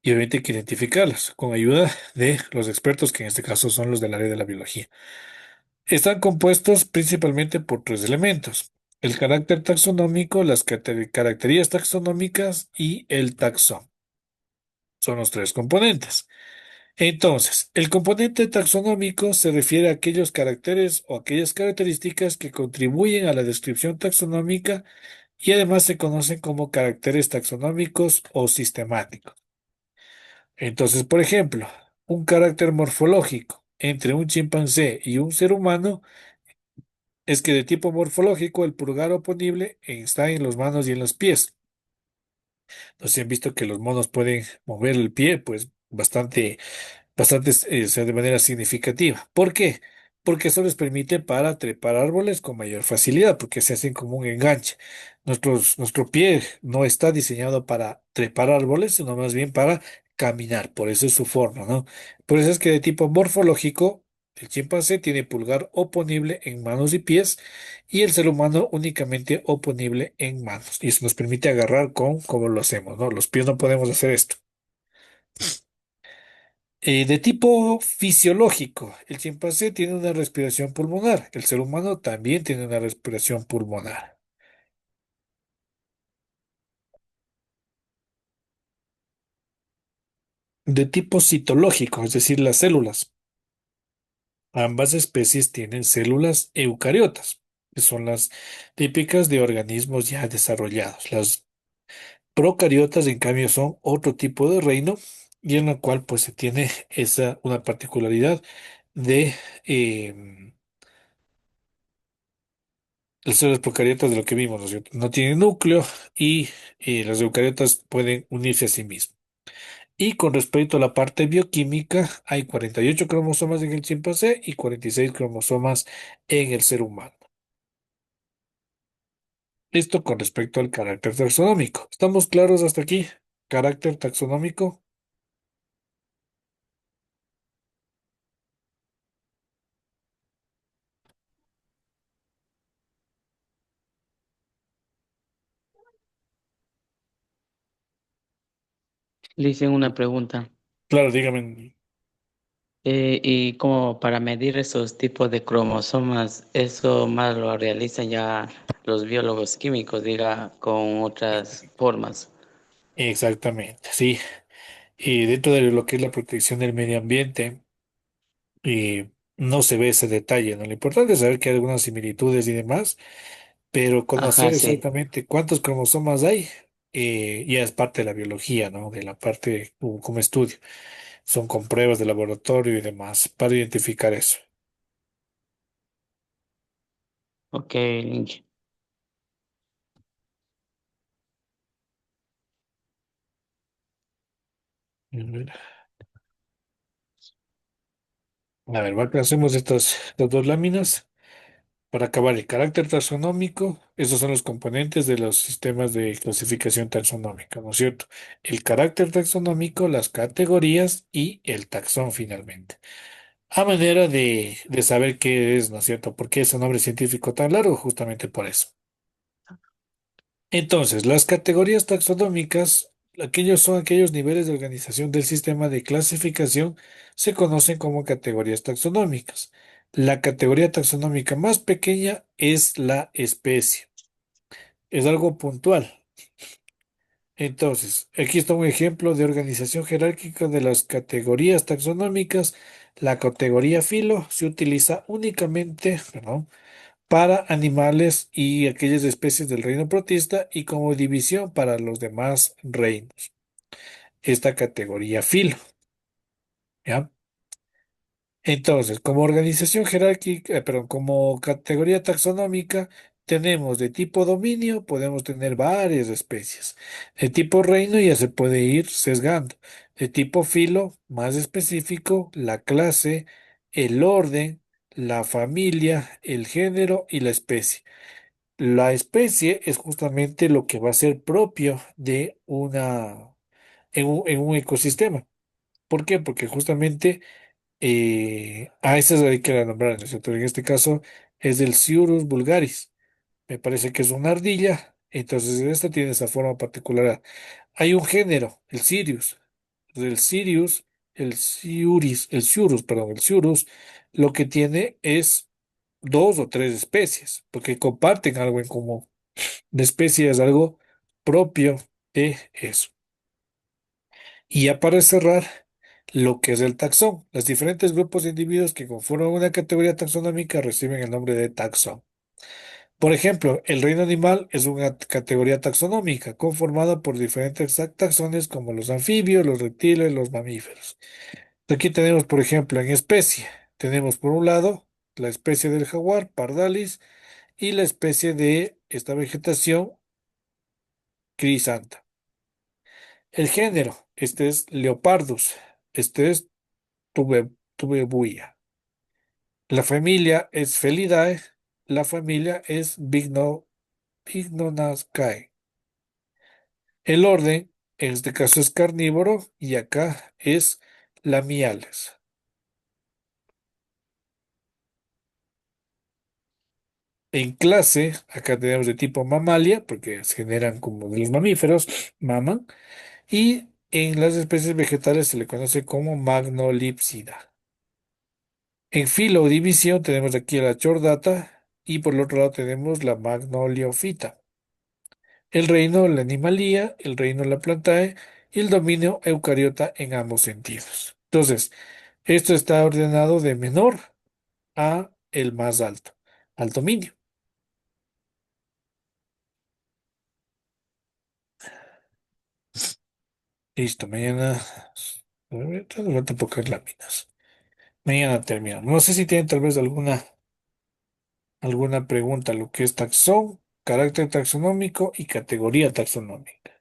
Y obviamente hay que identificarlas con ayuda de los expertos, que en este caso son los del área de la biología. Están compuestos principalmente por tres elementos: el carácter taxonómico, las características taxonómicas y el taxón. Son los tres componentes. Entonces, el componente taxonómico se refiere a aquellos caracteres o aquellas características que contribuyen a la descripción taxonómica y además se conocen como caracteres taxonómicos o sistemáticos. Entonces, por ejemplo, un carácter morfológico entre un chimpancé y un ser humano es que de tipo morfológico el pulgar oponible está en las manos y en los pies. No sé si han visto que los monos pueden mover el pie, pues bastante, o sea, de manera significativa. ¿Por qué? Porque eso les permite para trepar árboles con mayor facilidad, porque se hacen como un enganche. Nuestro pie no está diseñado para trepar árboles, sino más bien para caminar, por eso es su forma, ¿no? Por eso es que de tipo morfológico, el chimpancé tiene pulgar oponible en manos y pies, y el ser humano únicamente oponible en manos. Y eso nos permite agarrar como lo hacemos, ¿no? Los pies no podemos hacer esto. De tipo fisiológico, el chimpancé tiene una respiración pulmonar, el ser humano también tiene una respiración pulmonar. De tipo citológico, es decir, las células, ambas especies tienen células eucariotas, que son las típicas de organismos ya desarrollados. Las procariotas, en cambio, son otro tipo de reino y en la cual pues se tiene una particularidad de em, las células procariotas de lo que vimos, ¿no es cierto? No tienen núcleo y las eucariotas pueden unirse a sí mismas. Y con respecto a la parte bioquímica, hay 48 cromosomas en el chimpancé y 46 cromosomas en el ser humano. Esto con respecto al carácter taxonómico. ¿Estamos claros hasta aquí? Carácter taxonómico. Le hice una pregunta. Claro, dígame. Y como para medir esos tipos de cromosomas, eso más lo realizan ya los biólogos químicos, diga, con otras formas. Exactamente, sí. Y dentro de lo que es la protección del medio ambiente, no se ve ese detalle, ¿no? Lo importante es saber que hay algunas similitudes y demás, pero Ajá, conocer sí. exactamente cuántos cromosomas hay ya es parte de la biología, ¿no? De la parte como estudio. Son con pruebas de laboratorio y demás para identificar eso. Ok, Lynch. A ver, hacemos estas dos láminas para acabar el carácter taxonómico. Esos son los componentes de los sistemas de clasificación taxonómica, ¿no es cierto? El carácter taxonómico, las categorías y el taxón finalmente. A manera de saber qué es, ¿no es cierto? ¿Por qué es un nombre científico tan largo? Justamente por eso. Entonces, las categorías taxonómicas, aquellos son aquellos niveles de organización del sistema de clasificación, se conocen como categorías taxonómicas. La categoría taxonómica más pequeña es la especie. Es algo puntual. Entonces, aquí está un ejemplo de organización jerárquica de las categorías taxonómicas. La categoría filo se utiliza únicamente, perdón, para animales y aquellas especies del reino protista y como división para los demás reinos. Esta categoría filo, ¿ya? Entonces, como organización jerárquica, perdón, como categoría taxonómica, tenemos de tipo dominio, podemos tener varias especies. De tipo reino ya se puede ir sesgando. De tipo filo, más específico, la clase, el orden, la familia, el género y la especie. La especie es justamente lo que va a ser propio de en un ecosistema. ¿Por qué? Porque justamente a esas hay que nombrar, ¿no es cierto? En este caso es del Ciurus vulgaris. Me parece que es una ardilla, entonces esta tiene esa forma particular. Hay un género, el Sirius. El Sirius, el Ciurus, perdón, el Ciurus, lo que tiene es dos o tres especies, porque comparten algo en común. La especie es algo propio de eso. Y ya para cerrar, lo que es el taxón. Los diferentes grupos de individuos que conforman una categoría taxonómica reciben el nombre de taxón. Por ejemplo, el reino animal es una categoría taxonómica conformada por diferentes taxones como los anfibios, los reptiles, los mamíferos. Aquí tenemos, por ejemplo, en especie, tenemos por un lado la especie del jaguar, Pardalis, y la especie de esta vegetación, Crisanta. El género, este es Leopardus, este es Tubebuia. La familia es Felidae, la familia es Bignonascae. El orden, en este caso es carnívoro, y acá es Lamiales. En clase, acá tenemos de tipo mamalia, porque se generan como de los mamíferos, maman, y en las especies vegetales se le conoce como Magnolipsida. En filo o división tenemos aquí la chordata y por el otro lado tenemos la Magnoliofita. El reino, la animalía, el reino, la plantae y el dominio eucariota en ambos sentidos. Entonces, esto está ordenado de menor a el más alto, al dominio. Listo, mañana. Falta pocas láminas. Mañana terminamos. No sé si tienen tal vez alguna pregunta, lo que es taxón, carácter taxonómico y categoría taxonómica.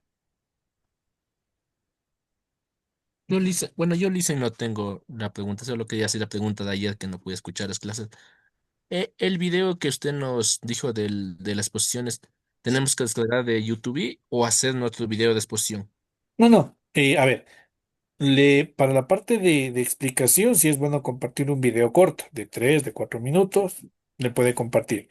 Bueno, yo Lisa no tengo la pregunta, solo quería hacer la pregunta de ayer que no pude escuchar las clases. El video que usted nos dijo de las exposiciones, ¿tenemos que descargar de YouTube o hacer nuestro video de exposición? No, no. A ver, para la parte de explicación, sí es bueno compartir un video corto, de 3, de 4 minutos, le puede compartir.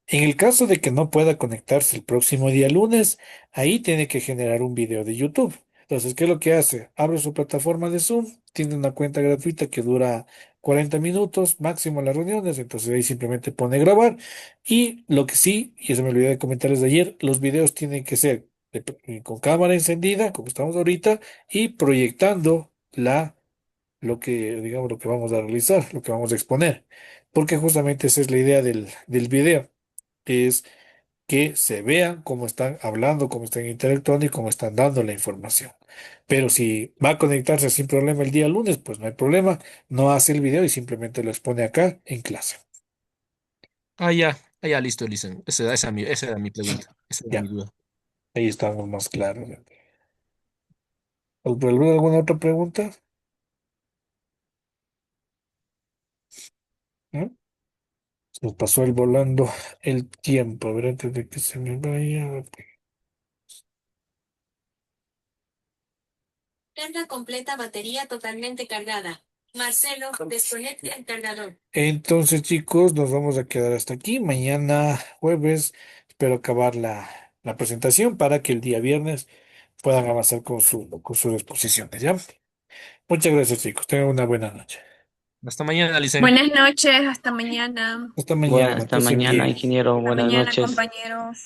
En el caso de que no pueda conectarse el próximo día lunes, ahí tiene que generar un video de YouTube. Entonces, ¿qué es lo que hace? Abre su plataforma de Zoom, tiene una cuenta gratuita que dura 40 minutos máximo las reuniones, entonces ahí simplemente pone grabar. Y lo que sí, y eso me olvidé de comentarles de ayer, los videos tienen que ser con cámara encendida, como estamos ahorita, y proyectando digamos, lo que vamos a realizar, lo que vamos a exponer. Porque justamente esa es la idea del video, es que se vean cómo están hablando, cómo están interactuando y cómo están dando la información. Pero si va a conectarse sin problema el día lunes, pues no hay problema, no hace el video y simplemente lo expone acá en clase. Ya, listo, Lisen. Esa era mi pregunta, esa era mi Ya, duda. ahí estamos más claros. ¿Alguna otra pregunta? ¿No? Se nos pasó el volando el tiempo. A ver, antes de que se me vaya. Carga completa, batería totalmente cargada. Marcelo, desconecta el cargador. Entonces, chicos, nos vamos a quedar hasta aquí. Mañana, jueves, espero acabar la presentación para que el día viernes puedan avanzar con sus exposiciones, ¿ya? Muchas gracias, chicos. Tengan una buena noche. Hasta mañana, Lisen. Buenas noches, hasta mañana. Hasta Bueno, mañana, hasta que estén mañana, bien. ingeniero. Hasta Buenas mañana, noches. compañeros.